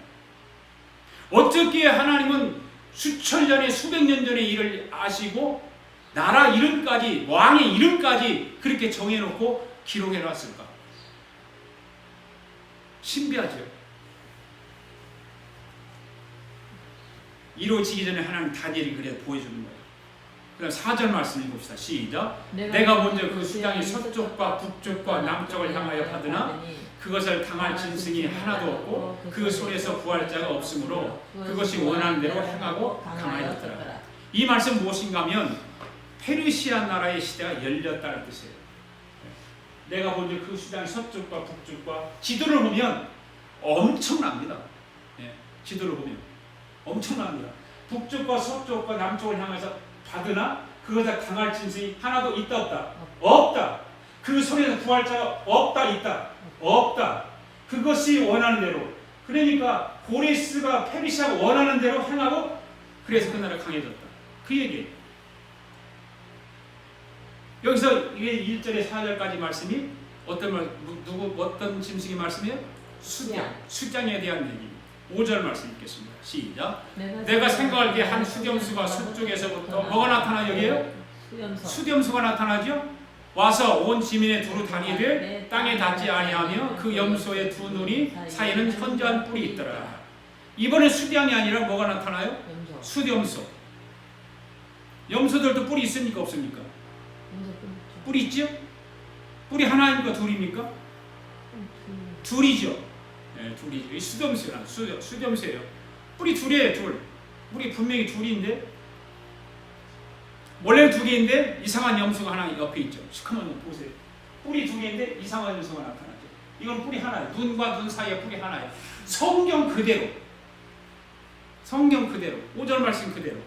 어떻게 하나님은 수천 년에 수백 년 전의 일을 아시고 나라 이름까지 왕의 이름까지 그렇게 정해놓고 기록해놨을까? 신비하죠. 이루어지기 전에 하나님 다니엘이 그래 보여주는 거예요. 그다음 4절 말씀 읽읍시다. 시작. 내가 먼저 그 수장이 서쪽과 북쪽과 남쪽을 향하여 받으나 그것을 당할 짐승이 하나도 없고 그 손에서 구할 자가 없으므로 그것이 원하는 대로 행하고 강하였더라. 이 말씀 무엇인가 하면 페르시아 나라의 시대가 열렸다는 뜻이에요. 내가 먼저 그 수장이 서쪽과 북쪽과 지도를 보면 엄청납니다. 지도를 보면 엄청납니다. 북쪽과 서쪽과 남쪽을 향해서 받으나 그것을 당할 짐승이 하나도 있다 없다? 없다. 그 손에서 구할 자가 없다 있다? 없다. 그것이 원하는 대로. 그러니까 고레스가 페르시아가 원하는 대로 행하고 그래서 그 나라가 강해졌다. 그 얘기예요. 여기서 1절에 4절까지 말씀이 어떤 짐승의 말씀이에요? 수장에 대한 얘기입니다. 5절 말씀 읽겠습니다. 시작. 내가 생각하기에 한 수렴수가 서쪽에서부터 뭐가 나타나 여기에요? 수렴수가 나타나죠? 와서 온 지민의 두루 다니되 땅에 닿지 아니하며 그 염소의 두 눈이 사이에는 현저한 뿔이 있더라. 이번엔 수량이 아니라 뭐가 나타나요? 수렴소. 염소들도 뿔이 있습니까 없습니까? 뿔이 있죠? 뿔이 하나입니까 둘입니까? 둘이죠. 네, 둘이죠. 이 수렴수란 수렴수예요. 뿔이 둘이에요. 둘. 뿔이 분명히 둘인데 원래 두 개인데 이상한 염소가 하나 옆에 있죠. 시커먼 보세요. 뿔이 두 개인데 이상한 염소가 나타나죠. 이건 뿔이 하나예요. 눈과 눈 사이에 뿔이 하나예요. 성경 그대로. 성경 그대로. 5절 말씀 그대로.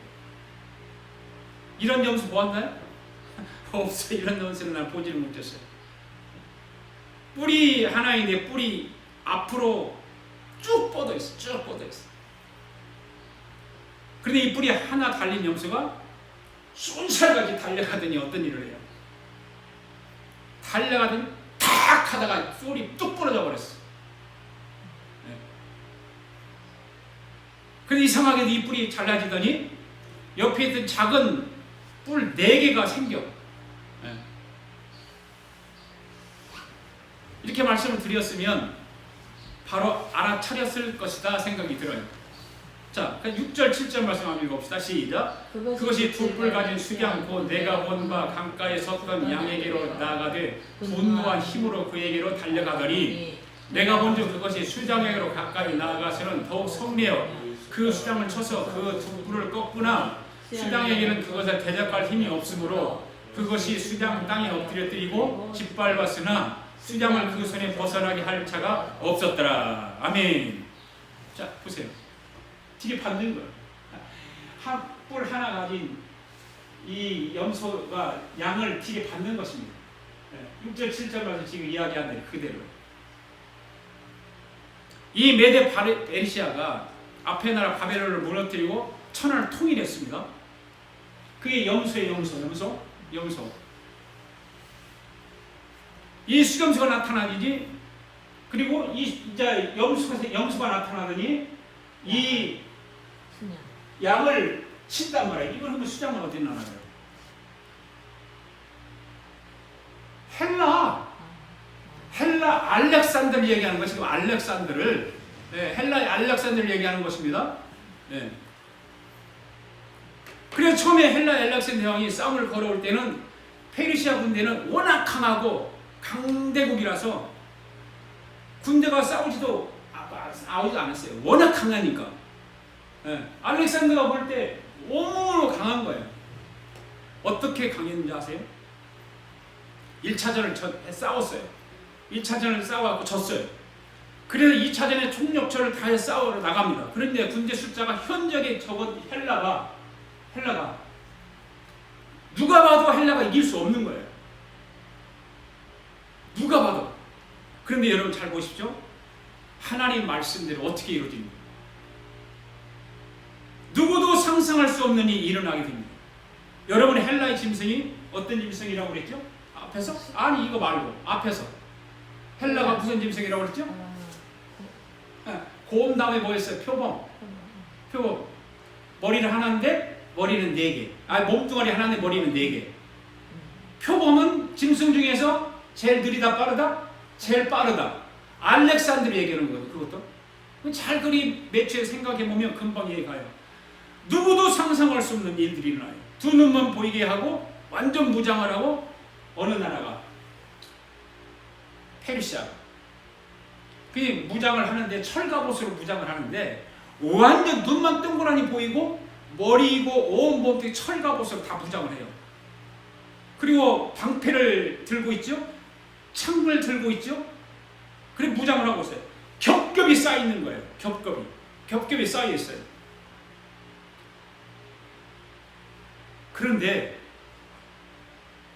이런 염소 보았나요? 없어요. 이런 염소는 난 보지를 못했어요. 뿔이 하나인데 뿔이 앞으로 쭉 뻗어 있어. 쭉 뻗어 있어. 그런데 이 뿔이 하나 달린 염소가 쏜살같이 달려가더니 어떤 일을 해요? 달려가더니 탁 하다가 뿔이 뚝 부러져 버렸어. 네. 그런데 이상하게도 이 뿔이 잘라지더니 옆에 있던 작은 뿔 4개가 생겨. 네. 이렇게 말씀을 드렸으면 바로 알아차렸을 것이다 생각이 들어요. 자, 6절, 7절 말씀 한번 읽어봅시다. 시작. 그것이 두 뿔 가진 수양 곧 내가 본 바 강가에 섰던 양에게로 나아가되 분노한 힘으로 그에게로 달려가더니 내가 본즉 그것이 수장에게로 가까이 나아가서는 더욱 성내어 그 수장을 쳐서 그 두 뿔을 꺾으나 수장에게는 그것을 대적할 힘이 없으므로 그것이 수장 땅에 엎드려뜨리고 짓밟았으나 수장을 그 손에 벗어나게 할 자가 없었더라. 아멘. 자, 보세요. 되게 받는 거예요. 뿔 하나 가진 이 염소가 양을 되게 받는 것입니다. 6절, 7절 말씀 지금 이야기한 대로 그대로. 이 메데 페르시아가 앞에 나라 바벨론을 무너뜨리고 천하를 통일했습니다. 그게 염소의 염소. 이 수염소가 나타나지. 그리고 이제 염소가 나타나더니 이 양을 친단 말이에요. 이걸 한번 수장을 어디 나눠요? 헬라 알렉산더를 얘기하는 것이 알렉산더를 헬라의 알렉산더를 얘기하는 것입니다. 네. 그래서 처음에 헬라 알렉산더 왕이 싸움을 걸어올 때는 페르시아 군대는 워낙 강하고 강대국이라서 군대가 싸우지도 않았어요. 워낙 강하니까. 알렉산더가 볼 때 온몸으로 강한 거예요. 어떻게 강했는지 아세요? 1차전을 싸웠어요. 1차전을 싸워갖고 졌어요. 그래서 2차전에 총력전을 다해 싸우러 나갑니다. 그런데 군대 숫자가 현저하게 적은 헬라가 누가 봐도 헬라가 이길 수 없는 거예요. 누가 봐도. 그런데 여러분 잘 보십시오. 하나님 말씀대로 어떻게 이루어집니까? 누구도 상상할 수 없는 일이 일어나게 됩니다. 여러분 헬라의 짐승이 어떤 짐승이라고 그랬죠? 앞에서? 아니 이거 말고 앞에서. 헬라가 무슨 짐승이라고 그랬죠? 고음 다음에 뭐였어요? 표범. 머리는 하나인데 머리는 4개. 몸뚱아리 하나인데 머리는 4개. 표범은 짐승 중에서 제일 느리다 빠르다? 제일 빠르다. 알렉산드로 얘기하는 거예요. 그것도. 잘 그리 매체에 생각해보면 금방 이해가요. 누구도 상상할 수 없는 일들이 일어나요. 두 눈만 보이게 하고 완전 무장을 하고 어느 나라가? 페르시아. 그 무장을 하는데 철갑옷으로 무장을 하는데 완전 눈만 동그라니 보이고 머리이고 온 몸뚱이 철갑옷으로 다 무장을 해요. 그리고 방패를 들고 있죠. 창을 들고 있죠. 그리고 무장을 하고 있어요. 겹겹이 쌓여 있는 거예요. 겹겹이 쌓여 있어요. 그런데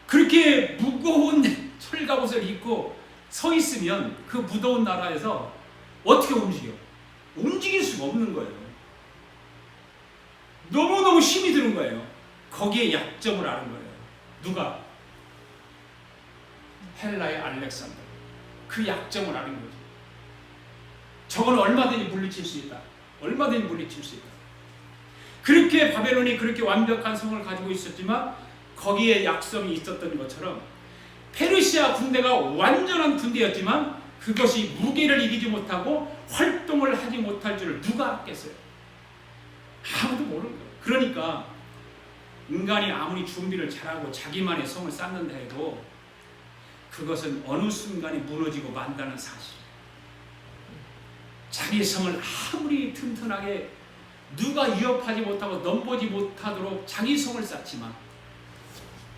그렇게 무거운 철갑옷을 입고 서 있으면 그 무더운 나라에서 어떻게 움직여? 움직일 수가 없는 거예요. 너무너무 힘이 드는 거예요. 거기에 약점을 아는 거예요. 누가? 헬라의 알렉산더. 그 약점을 아는 거죠. 저건 얼마든지 물리칠 수 있다. 얼마든지 물리칠 수 있다. 그렇게 바벨론이 그렇게 완벽한 성을 가지고 있었지만 거기에 약점이 있었던 것처럼 페르시아 군대가 완전한 군대였지만 그것이 무게를 이기지 못하고 활동을 하지 못할 줄을 누가 알겠어요? 아무도 모르는 거예요. 그러니까 인간이 아무리 준비를 잘하고 자기만의 성을 쌓는다 해도 그것은 어느 순간에 무너지고 만다는 사실. 자기 성을 아무리 튼튼하게 누가 위협하지 못하고 넘보지 못하도록 자기 성을 쌓지만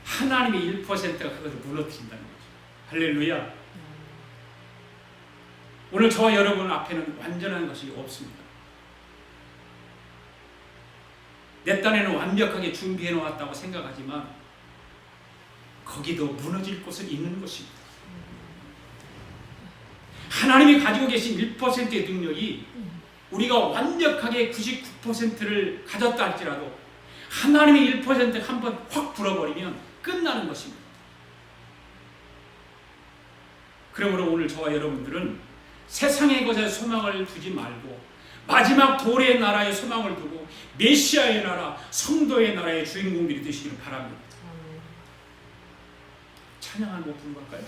하나님의 1%가 그것을 무너뜨린다는 거죠. 할렐루야. 오늘 저와 여러분 앞에는 완전한 것이 없습니다. 내 딴에는 완벽하게 준비해 놓았다고 생각하지만 거기도 무너질 곳은 있는 것입니다. 하나님이 가지고 계신 1%의 능력이 우리가 완벽하게 99%를 가졌다 할지라도 하나님의 1% 한번 확 불어버리면 끝나는 것입니다. 그러므로 오늘 저와 여러분들은 세상의 것에 소망을 두지 말고 마지막 도래의 나라에 소망을 두고 메시아의 나라, 성도의 나라의 주인공들이 되시기를 바랍니다. 찬양 한 곡 부를까요?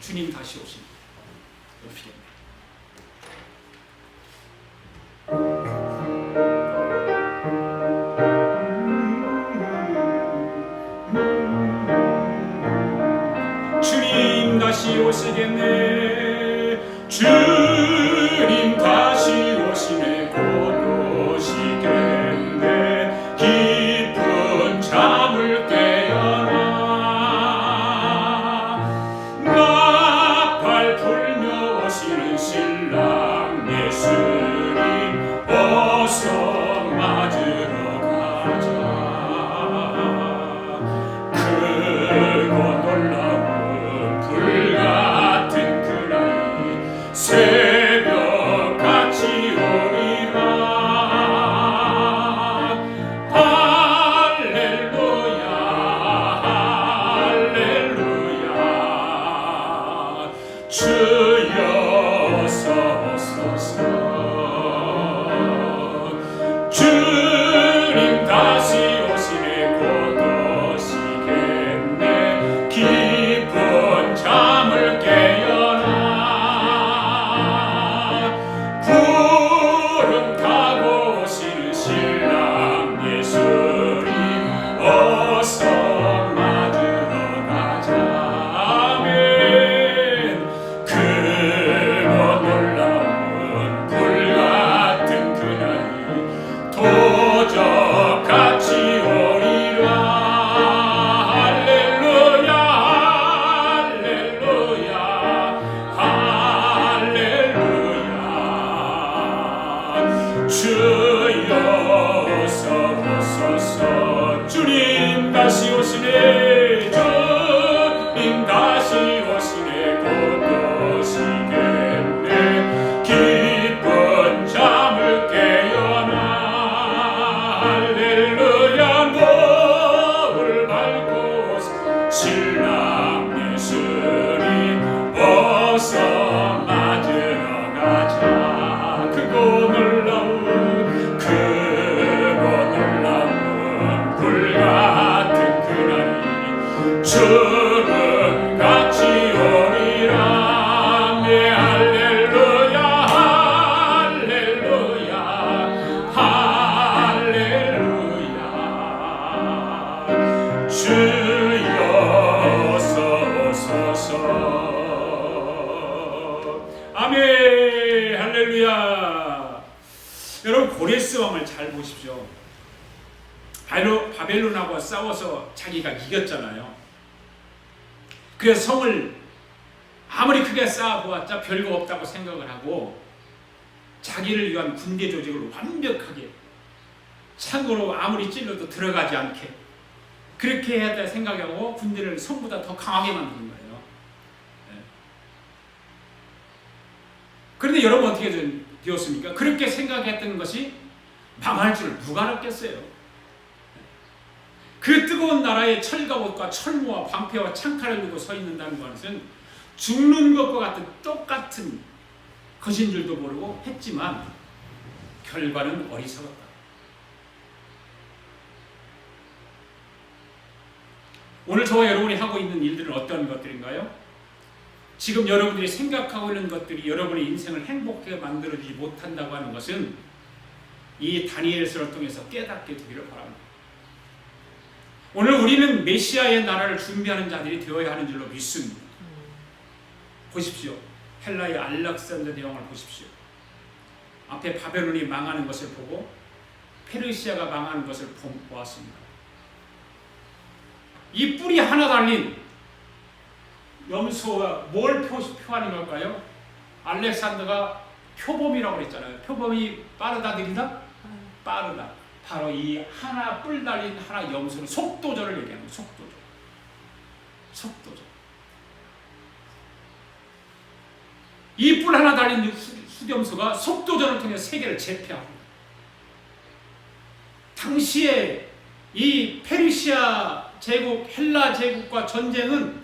주님 다시 오십니다. 주님 다시 오시겠네. 주님 다시 오시네. 곧 오시겠네. 깊은 잠을 깨어나 나팔 불며 오시는 신랑 예수님 어서 맞으러 가자. 크고 놀라운 불같은 그 날이 오시네 주님 다시 오시네 곧 오시겠네 기쁜 잠을 깨어나 할렐루야 노을 밝고 신랑 예수님 어서 맞으러 가자 크고 놀라운 불같은 그날이 주는 같이 오리라 네 할렐루야 할렐루야 할렐루야 주여 어서 오소서 아멘 할렐루야. 여러분 고레스 왕을 잘 보십시오. 바벨론하고 싸워서 자기가 이겼잖아요. 그래서 성을 아무리 크게 쌓아보았자 별거 없다고 생각을 하고 자기를 위한 군대 조직을 완벽하게 창으로 아무리 찔러도 들어가지 않게 그렇게 해야 될 생각하고 군대를 성보다 더 강하게 만드는 거예요. 그런데 여러분 어떻게 되었습니까? 그렇게 생각했던 것이 망할 줄 누가 알았겠어요? 그 뜨거운 나라에 철갑옷과 철모와 방패와 창칼을 들고 서 있는다는 것은 죽는 것과 같은 똑같은 것인 줄도 모르고 했지만 결과는 어리석었다. 오늘 저와 여러분이 하고 있는 일들은 어떤 것들인가요? 지금 여러분들이 생각하고 있는 것들이 여러분의 인생을 행복하게 만들어주지 못한다고 하는 것은 이 다니엘서를 통해서 깨닫게 되기를 바랍니다. 오늘 우리는 메시아의 나라를 준비하는 자들이 되어야 하는 줄로 믿습니다. 보십시오. 헬라의 알렉산더 대왕을 보십시오. 앞에 바벨론이 망하는 것을 보고 페르시아가 망하는 것을 보았습니다. 이 뿔이 하나 달린 염소가 뭘 표하는 걸까요? 알렉산더가 표범이라고 그랬잖아요. 표범이 빠르다 느리다? 빠르다. 바로 이 하나 뿔 달린 하나 염소는 속도절을 얘기하는 거예요. 속도절. 이 뿔 하나 달린 수염소가 속도전을 통해 세계를 제패합니다. 당시에 이 페르시아 제국, 헬라 제국과 전쟁은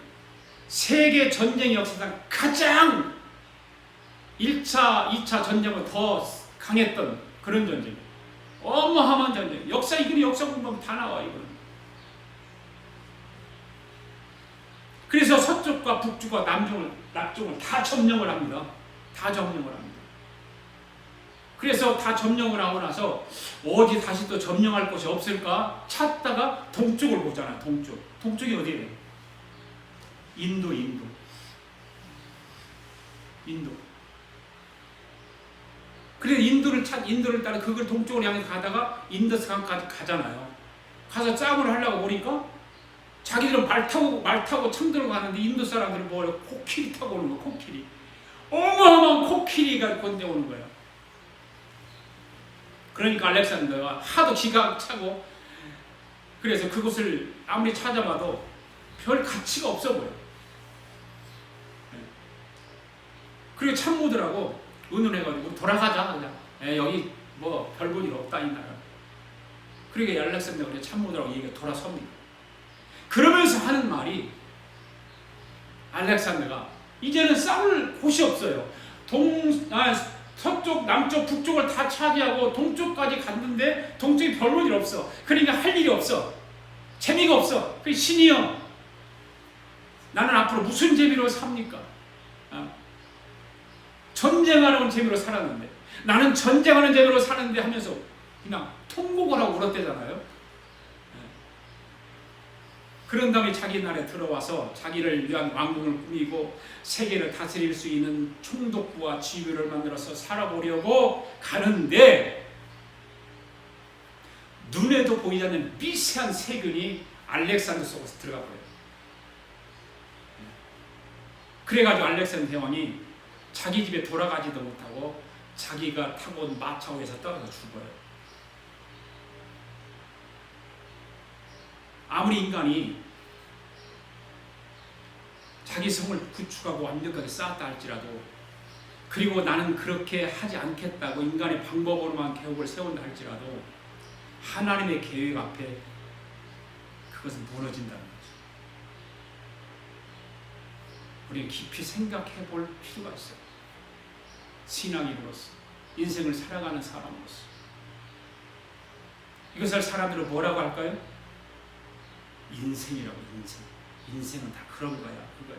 세계 전쟁 역사상 가장 1차, 2차 전쟁보다 더 강했던 그런 전쟁이에요. 어마어마한 전쟁. 역사 이거는 역사 공부하면 다 나와 이거는. 그래서 서쪽과 북쪽과 남쪽을 다 점령을 합니다. 다 점령을 합니다. 그래서 다 점령을 하고 나서 어디 다시 또 점령할 곳이 없을까 찾다가 동쪽을 보잖아. 동쪽이 어디예요? 인도. 그래서 인도를 따라 그걸 동쪽으로 향해 가다가 인더스강까지 가잖아요. 가서 싸움을 하려고 보니까 자기들은 말 타고 참 들고 가는데 인도 사람들은 뭐래 코끼리 타고 오는 거야. 코끼리. 어마어마한 코끼리가 건너오는 거야. 그러니까 알렉산더가 하도 기가 차고 그래서 그곳을 아무리 찾아봐도 별 가치가 없어 보여. 그리고 참모들하고 의논해가지고 돌아가자 그냥. 여기 뭐 별 볼 일 없다 이 나라. 그러니까 알렉산더가 참모들하고 얘기가 돌아섭니다. 그러면서 하는 말이 알렉산더가 이제는 싸울 곳이 없어요. 서쪽, 남쪽, 북쪽을 다 차지하고 동쪽까지 갔는데 동쪽이 별 볼 일 없어. 그러니까 할 일이 없어. 재미가 없어. 그 신이여 나는 앞으로 무슨 재미로 삽니까? 전쟁하는 재미로 살았는데 나는 전쟁하는 재미로 사는데 하면서 그냥 통곡을 하고 울었대잖아요. 그런 다음에 자기 나라에 들어와서 자기를 위한 왕궁을 꾸미고 세계를 다스릴 수 있는 총독부와 지휘를 만들어서 살아보려고 가는데 눈에도 보이지 않는 미세한 세균이 알렉산더 속에서 들어가 버려요. 그래가지고 알렉산더 대왕이 자기 집에 돌아가지도 못하고 자기가 타고 온 마차 위에서 떨어져 죽어요. 아무리 인간이 자기 성을 구축하고 완벽하게 쌓았다 할지라도, 그리고 나는 그렇게 하지 않겠다고 인간의 방법으로만 계획을 세운다 할지라도 하나님의 계획 앞에 그것은 무너진다는 거죠. 우리는 깊이 생각해 볼 필요가 있어요. 신앙인으로서, 인생을 살아가는 사람으로서. 이것을 사람들은 뭐라고 할까요? 인생이라고. 인생은 다 그런 거야. 그거야.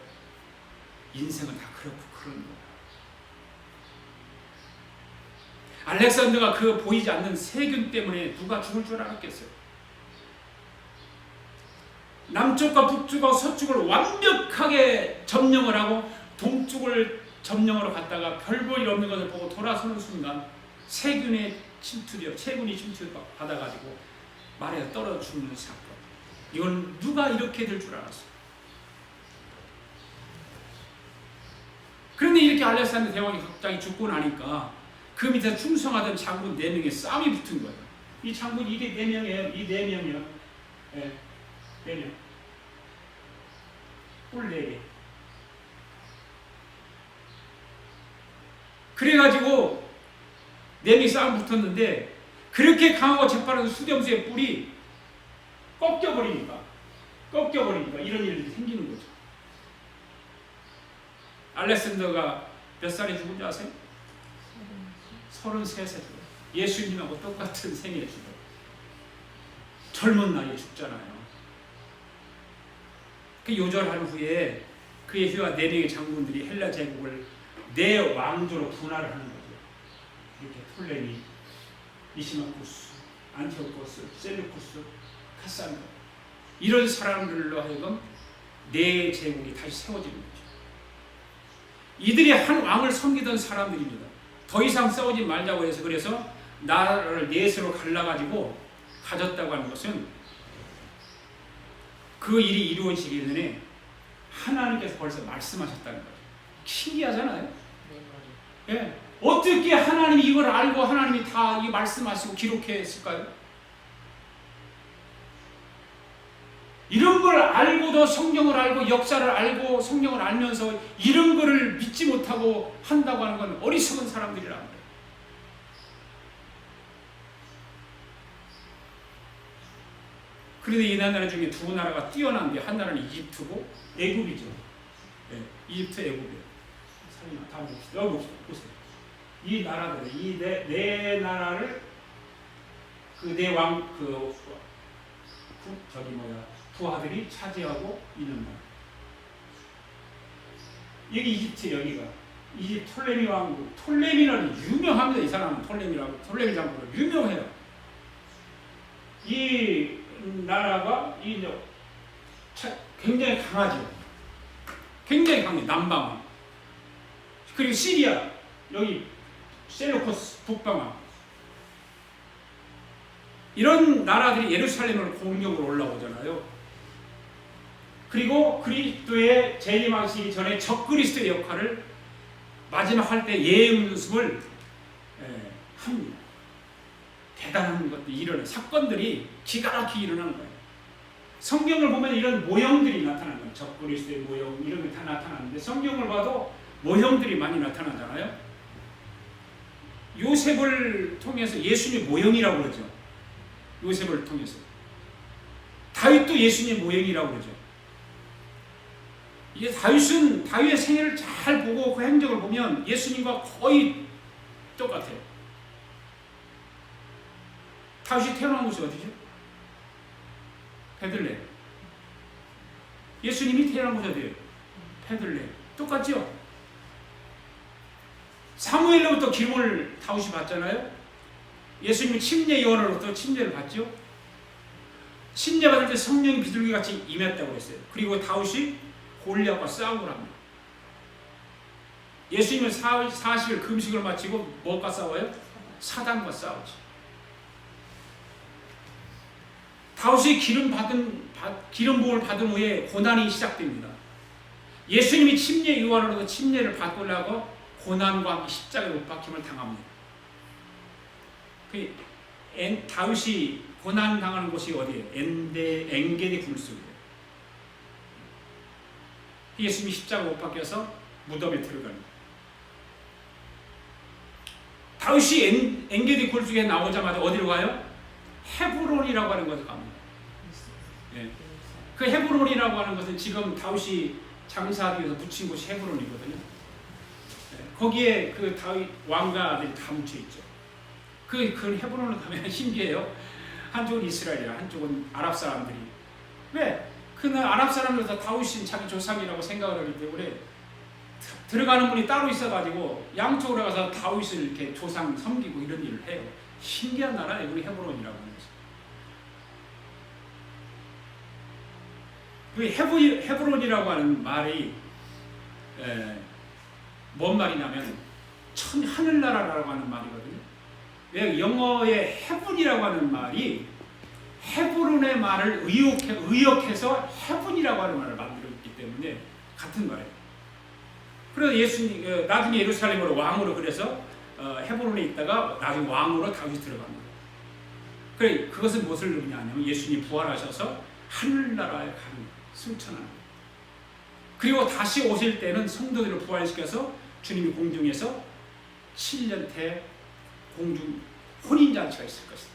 인생은 다 그렇고 그런 거야. 알렉산더가 그 보이지 않는 세균 때문에 누가 죽을 줄 알았겠어요? 남쪽과 북쪽과 서쪽을 완벽하게 점령을 하고 동쪽을 점령하러 갔다가 별 볼 일 없는 것을 보고 돌아서는 순간 세균이 침투받아가지고 말에 떨어 죽는 사건. 이건 누가 이렇게 될 줄 알았어요? 그런데 이렇게 알렉산더 대왕이 갑자기 죽고 나니까 그 밑에 충성하던 장군 4명의 싸움이 붙은 거예요. 이 장군 이게 4명이에요. 이 4명이요. 네, 4명. 꿀 4개. 그래가지고 4명이 싸움 붙었는데, 그렇게 강하고 재빠른 수렴수의 뿔이 꺾여버리니까 이런 일이 생기는 거죠. 알렉산더가 몇 살에 죽은 줄 아세요? 33세 죽어요. 예수님하고 똑같은 생일에 죽어요. 젊은 나이에 죽잖아요. 그 요절한 후에 그의 휘하 4명의 장군들이 헬라 제국을 4 왕조로 분할을 하는 거죠. 이렇게 톨레미, 니시마쿠스, 안티오코스, 셀루쿠스, 카산도, 이런 사람들로 하여금 4 제국이 다시 세워지는 거죠. 이들이 한 왕을 섬기던 사람들입니다. 더 이상 싸우지 말자고 해서, 그래서 나라를 4세로 갈라가지고 가졌다고 하는 것은 그 일이 이루어지기 전에 하나님께서 벌써 말씀하셨다는 거죠. 신기하잖아요. 예. 어떻게 하나님이 이걸 알고 하나님이 다 이 말씀하시고 기록했을까요? 이런 걸 알고도, 성경을 알고 역사를 알고 성경을 알면서 이런 거를 믿지 못하고 한다고 하는 건 어리석은 사람들이란 거예요. 그런데 이 나라 중에 2 나라가 뛰어난데, 한 나라는 이집트고 애굽이죠. 네, 이집트, 애굽이에요. 다음 봅시다. 여기 보세요. 이 나라들, 이 네 나라를 그 4왕 부하들이 차지하고 있는 나라. 여기 이집트, 여기가 이집트 톨레미 왕국. 톨레미는 유명합니다. 이 사람은 톨레미 장군으로 유명해요. 이 나라가 굉장히 강하죠. 굉장히 강해. 남방은. 그리고 시리아, 여기 셀루코스 북방아, 이런 나라들이 예루살렘을 공격으로 올라오잖아요. 그리고 그리스도의 재림하시기 전에 적그리스도의 역할을 마지막 할 때 예언습을 합니다. 대단한 것들이 일어나는, 사건들이 기가 막히게 일어나는 거예요. 성경을 보면 이런 모형들이 나타나는 거예요. 적그리스도의 모형, 이런 게 다 나타나는데, 성경을 봐도 모형들이 많이 나타나잖아요. 요셉을 통해서 예수님 모형이라고 그러죠. 요셉을 통해서. 다윗도 예수님 모형이라고 그러죠. 이게 다윗의 생애를 잘 보고 그 행적을 보면 예수님과 거의 똑같아요. 다윗이 태어난 곳이 어디죠? 베들레헴. 예수님이 태어난 곳이 어디예요? 베들레헴. 똑같죠? 사무엘로부터 기름을 다윗이 받잖아요. 예수님이 침례 요한으로부터 침례를 받죠. 침례 받을 때 성령이 비둘기같이 임했다고 했어요. 그리고 다윗이 골리앗과 싸움을 합니다. 예수님은 40일 금식을 마치고 뭐가 싸워요? 사단과 싸우죠. 다윗이 기름 부음을 받은 후에 고난이 시작됩니다. 예수님이 침례 요한으로부터 침례를 받으려고 고난과 함께 십자가에 못 박힘을 당합니다. 다윗이 고난 당하는 곳이 어디예요? 엔게디 굴속이에요. 예수님이 십자가 못 박혀서 무덤에 들어가는 거예요. 다윗이 엔게디 굴속에 나오자마자 어디로 가요? 헤브론이라고 하는 곳에 갑니다. 예. 그 헤브론이라고 하는 것은 지금 다윗이 장사하기 위해서 묻힌 곳이 헤브론이거든요. 예. 거기에 그 다윗 왕과 아들이 다 묻혀 있죠. 그 헤브론을 가면 신기해요. 한쪽은 이스라엘이라 한쪽은 아랍 사람들이. 왜? 그날 아랍 사람들 다 다윗이 자기 조상이라고 생각을 하기 때문에 들어가는 분이 따로 있어가지고 양쪽으로 가서 다윗을 이렇게 조상 섬기고 이런 일을 해요. 신기한 나라예요. 우리 헤브론이라고 하는 것은. 그 헤브론이라고 하는 말이 뭔 말이냐면 하늘나라라고 하는 말이거든요. 왜 영어의 헤븐이라고 하는 말이 헤브론의 말을 의역해서 헤븐이라고 하는 말을 만들었기 때문에 같은 말이에요. 그래서 예수님 나중에 예루살렘으로 왕으로 그래서 헤브론에 있다가 나중에 왕으로 다윗이 들어갑니다. 그래 그것은 무엇을 의미하냐면 예수님이 부활하셔서 하늘나라에 가는 승천하는 거예요. 그리고 다시 오실 때는 성도들을 부활시켜서 주님이 공중에서 7년째 공중 혼인잔치가 있을 것이다.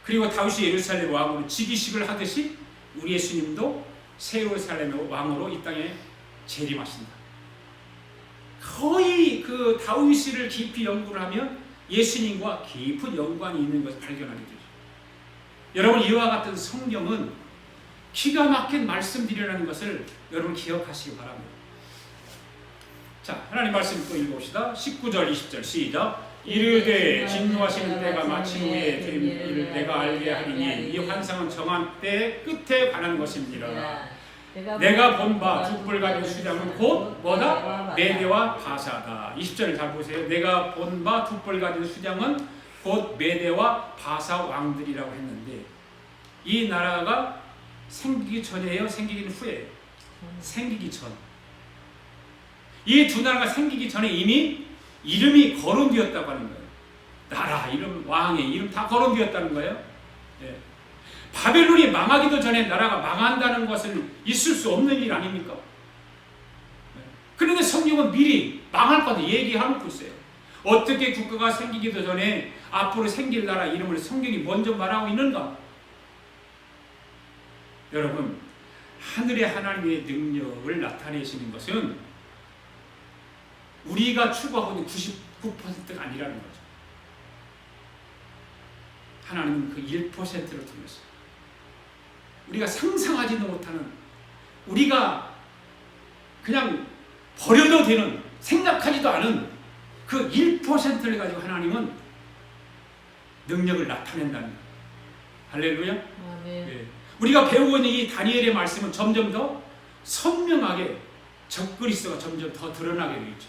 그리고 다윗이 예루살렘 왕으로 즉위식을 하듯이 우리 예수님도 새 예루살렘의 왕으로 이 땅에 재림하신다. 거의 그 다윗을 깊이 연구를 하면 예수님과 깊은 연관이 있는 것을 발견하게 되죠. 여러분 이와 같은 성경은 기가 막힌 말씀들이라는 것을 여러분 기억하시기 바랍니다. 자, 하나님 말씀 또 읽어봅시다. 19절 20절 시작. 이르되 진노하시는 때가 마친 후에 된 일을 내가 알게 하리니 이 환상은 정한 때 끝에 관한 것입니다. 내가 본 바 두 뿔 가진 수장은 곧 뭐다? 메대와 바사다. 20절을 잘 보세요. 내가 본 바 두 뿔 가진 수장은 곧 메대와 바사 왕들이라고 했는데 이 나라가 생기기 전이에요? 생기기는 후에요? 생기기 전. 이 두 나라가 생기기 전에 이미 이름이 거론되었다고 하는 거예요. 나라 이름, 왕의 이름 다 거론되었다는 거예요. 네. 바벨론이 망하기도 전에 나라가 망한다는 것은 있을 수 없는 일 아닙니까? 네. 그런데 성경은 미리 망할 것을 얘기하고 있어요. 어떻게 국가가 생기기도 전에 앞으로 생길 나라 이름을 성경이 먼저 말하고 있는가? 여러분, 하늘의 하나님의 능력을 나타내시는 것은 우리가 추구하고 있는 99%가 아니라는 거죠. 하나님은 그 1%를 통해서 우리가 상상하지도 못하는, 우리가 그냥 버려도 되는, 생각하지도 않은 그 1%를 가지고 하나님은 능력을 나타낸다는 거예요. 할렐루야. 네. 우리가 배우고 있는 이 다니엘의 말씀은 점점 더 선명하게 적그리스도가 점점 더 드러나게 되겠죠.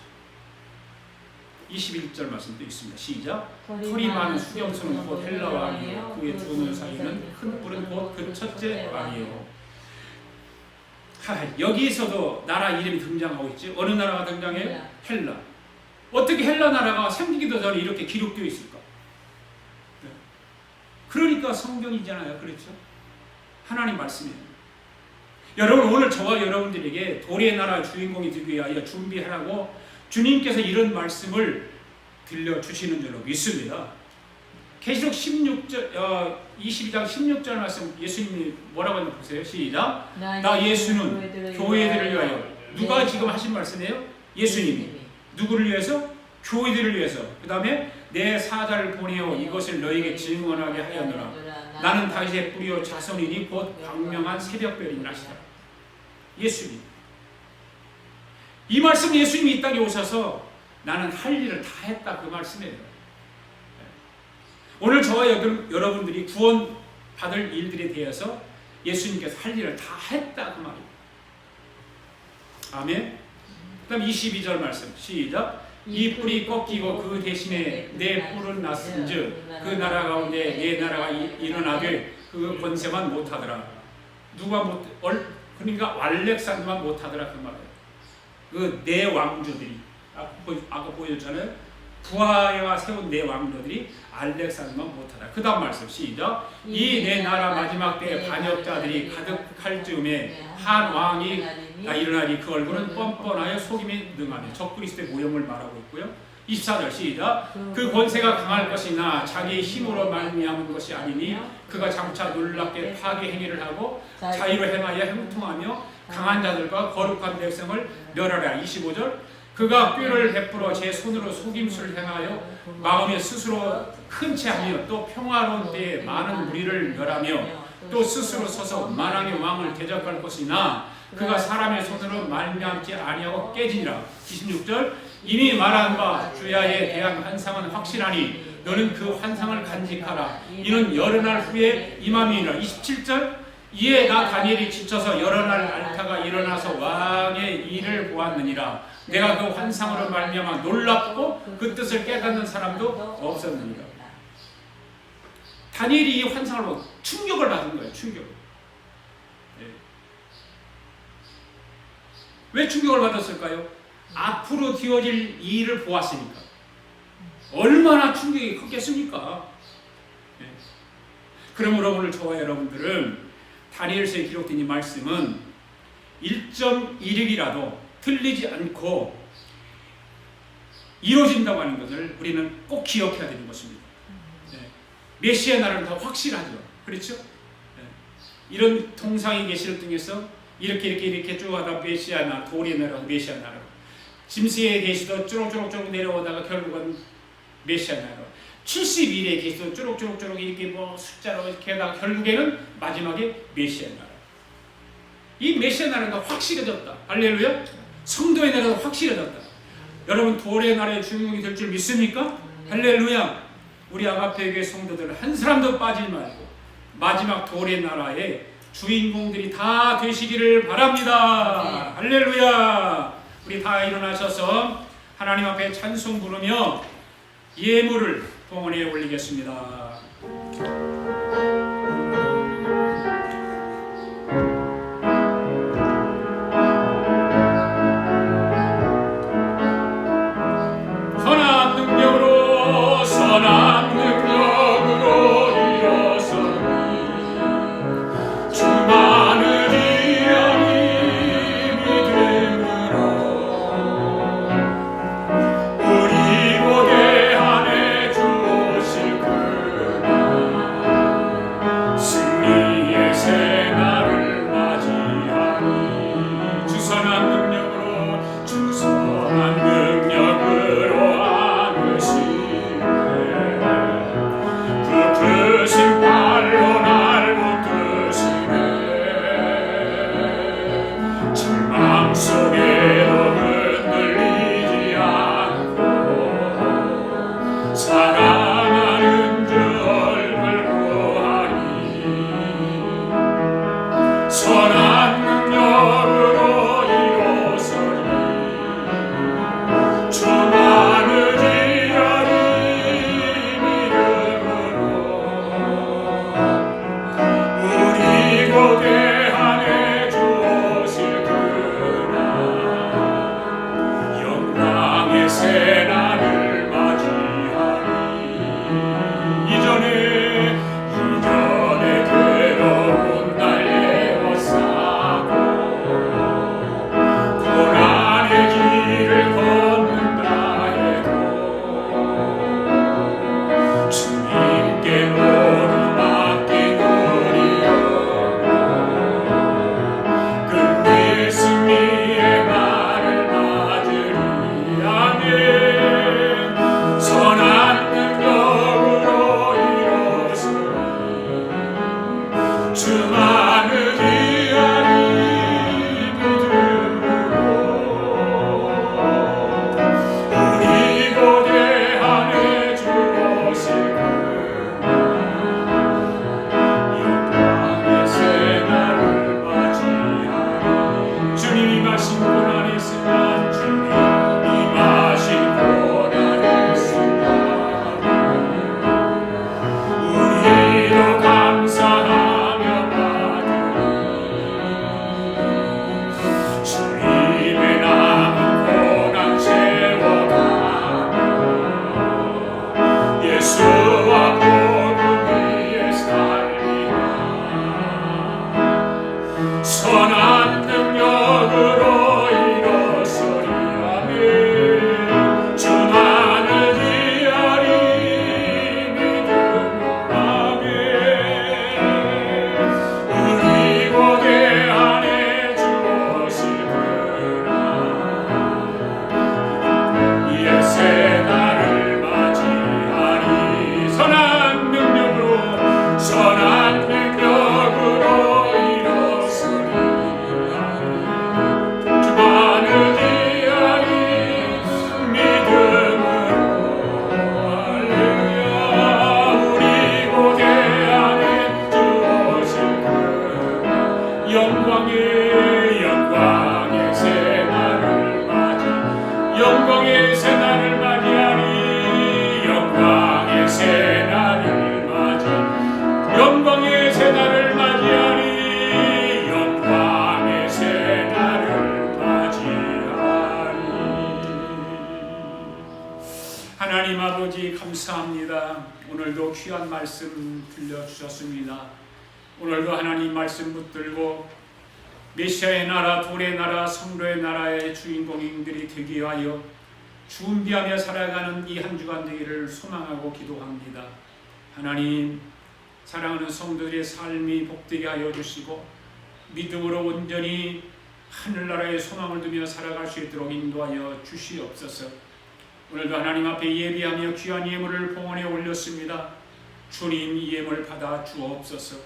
21절 말씀도 있습니다. 시작. 털이 많은 수렴소는 곧 헬라 왕이요 그의 두 눈 사이는 큰 뿔은 곧 그 첫째 왕이요. 여기에서도 나라 이름이 등장하고 있지. 어느 나라가 등장해요? 헬라. 어떻게 헬라 나라가 생기기도 전에 이렇게 기록되어 있을까? 그러니까 성경이잖아요. 그렇죠? 하나님 말씀이에요. 여러분 오늘 저와 여러분들에게 도리의 나라 주인공이 되기 위하여 준비하라고 주님께서 이런 말씀을 들려주시는 줄로 믿습니다. 계시록 22장 16절 말씀 예수님이 뭐라고 하는지 보세요. 시작. 나 예수는 교회들을 위하여. 누가 지금 하신 말씀이에요? 예수님이. 누구를 위해서? 교회들을 위해서. 그 다음에 내 사자를 보내어 이것을 너에게 증언하게 하였노라. 나는 다윗의 뿌리요 자손이니 곧 광명한 새벽별이니라 하시다. 예수님. 이 말씀 예수님이 이 땅에 오셔서 나는 할 일을 다 했다 그 말씀이에요. 오늘 저와 여러분들이 구원 받을 일들에 대해서 예수님께서 할 일을 다 했다 그 말이에요. 아멘. 그 다음 22절 말씀 시작. 이 뿔이 꺾이고 그 대신에 내 뿔은 났은즉 그 나라 가운데 내 나라가 일어나되 그 권세만 못하더라. 누가 못? 그러니까 알렉산더만 못하더라 그 말이에요. 그 네 왕조들이 아까 보여줬잖아요. 부하가 세운 내 왕노들이 알렉산더만 못하다. 그 다음 말씀 시작. 이 내 나라 마지막 때에 반역자들이 가득할 즈음에 한 왕이 일어나니 그 얼굴은 뻔뻔하여 속임이 능하며 적그리스도의 모형을 말하고 있고요. 24절 시작. 그 권세가 강할 것이나 자기의 힘으로 말미암은 것이 아니니 그가 장차 놀랍게 파괴 행위를 하고 자유로 행하여 형통하며 강한 자들과 거룩한 백성을 멸하라. 25절. 그가 꾀를 베풀어 제 손으로 속임수를 행하여 마음에 스스로 큰 채하며 또 평화로운 때에 많은 무리를 멸하며 또 스스로 서서 만왕의 왕을 대적할 것이나 그가 사람의 손으로 말미암지 아니하고 깨지니라. 26절. 이미 말한 바 주야에 대한 환상은 확실하니 너는 그 환상을 간직하라. 이는 여러 날 후에 임함이니라. 27절. 이에 나 다니엘이 지쳐서 여러 날 앓다가 일어나서 왕의 일을 보았느니라. 내가 그 환상으로 말미암아 놀랍고 그 뜻을 깨닫는 사람도 없었느니라. 다니엘이 이 환상을 보고 충격을 받은 거예요. 충격. 네. 왜 충격을 받았을까요? 앞으로 되어질 일을 보았으니까. 얼마나 충격이 컸겠습니까? 네. 그러므로 오늘 저와 여러분들은 다니엘서에 기록된 이 말씀은 1.1일이라도 틀리지 않고 이루어진다고 하는 것을 우리는 꼭 기억해야 되는 것입니다. 네. 메시아 나라는 더 확실하죠. 그렇죠? 네. 이런 통상의 계시를 통해서 이렇게 쭉 하다 메시아 나라, 돌의 나라, 메시아 나라. 짐승의 계시도 쭈룩쭈룩 내려오다가 결국은 메시아 나라. 70일의 계시도 쭈룩쭈룩 이렇게 뭐 숫자로 이렇게 하다가 결국에는 마지막에 메시아 나라. 이 메시아 나라가 확실해졌다. 할렐루야. 성도의 나라가 확실해졌다. 여러분 돌의 나라의 주인공이 될 줄 믿습니까? 할렐루야. 우리 아가페 교회 성도들 한 사람도 빠지지 말고 마지막 돌의 나라의 주인공들이 다 되시기를 바랍니다. 할렐루야. 우리 다 일어나셔서 하나님 앞에 찬송 부르며 예물을 봉헌에 올리겠습니다. 우리도 감사하며 받으리 선한 능력으로 일어서리. 아멘. 주만을 위하리 믿음. 아멘. 우리 고대 안에 주어시구나. 이새 날을 맞이하리. 선한 능력으로 선한 능력으로 일어서리. 주만을 위하리 믿음으로. 할렐루야. 우리 고대 안에 주어시구나. 영광의 새날을 맞이 영광의 새날을 맞이하리. 영광의 새날을 맞이 영광의 새날을 맞이하리. 영광의 새날을 맞이하리. 하나님 아버지 감사합니다. 오늘도 귀한 말씀 들려주셨습니다. 오늘도 하나님 말씀 붙들고 메시아의 나라, 돌의 나라, 성도의 나라의 주인공인들이 되기 위하여 준비하며 살아가는 이 한 주간 되기를 소망하고 기도합니다. 하나님, 사랑하는 성도들의 삶이 복되게 하여 주시고 믿음으로 온전히 하늘나라의 소망을 두며 살아갈 수 있도록 인도하여 주시옵소서. 오늘도 하나님 앞에 예비하며 귀한 예물을 봉헌에 올렸습니다. 주님, 이 예물 받아 주옵소서.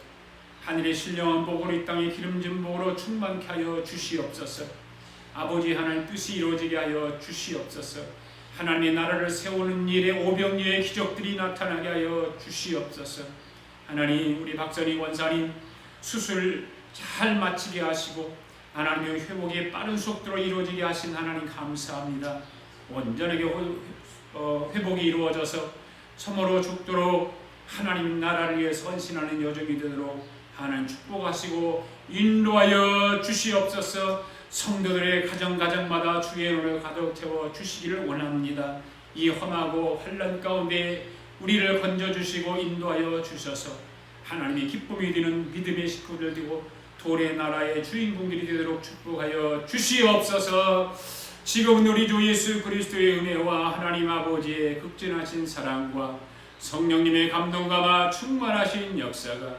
하늘의 신령한 복으로 이 땅의 기름진 복으로 충만케 하여 주시옵소서. 아버지 하나님 뜻이 이루어지게 하여 주시옵소서. 하나님의 나라를 세우는 일에 오병이어의 기적들이 나타나게 하여 주시옵소서. 하나님, 우리 박선희 원사님 수술 잘 마치게 하시고 하나님의 회복이 빠른 속도로 이루어지게 하신 하나님 감사합니다. 온전하게 회복이 이루어져서 참으로 죽도록 하나님 나라를 위해서 헌신하는 여정이 되도록 하나님 축복하시고 인도하여 주시옵소서. 성도들의 가정마다 주의 은혜를 가득 채워 주시기를 원합니다. 이 험하고 환난 가운데 우리를 건져주시고 인도하여 주셔서 하나님의 기쁨이 되는 믿음의 식구들 되고 돌의 나라의 주인공들이 되도록 축복하여 주시옵소서. 지금은 우리 주 예수 그리스도의 은혜와 하나님 아버지의 극진하신 사랑과 성령님의 감동감화 충만하신 역사가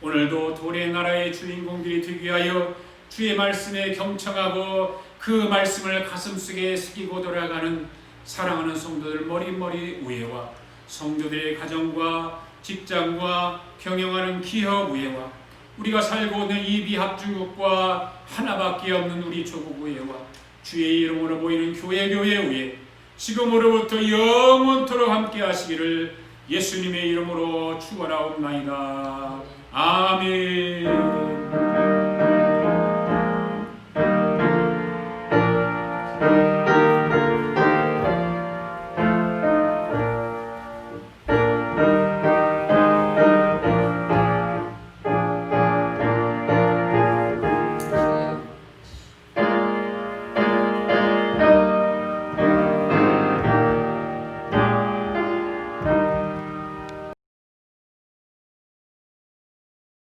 오늘도 돌의 나라의 주인공들이 되기 위하여 주의 말씀에 경청하고 그 말씀을 가슴속에 새기고 돌아가는 사랑하는 성도들 머리머리 위에와 성도들의 가정과 직장과 경영하는 기업 위에와 우리가 살고 있는 이 비합중국과 하나밖에 없는 우리 조국 위에와 주의 이름으로 모이는 교회 위에 지금으로부터 영원토록 함께 하시기를 예수님의 이름으로 축원하옵나이다. 아멘.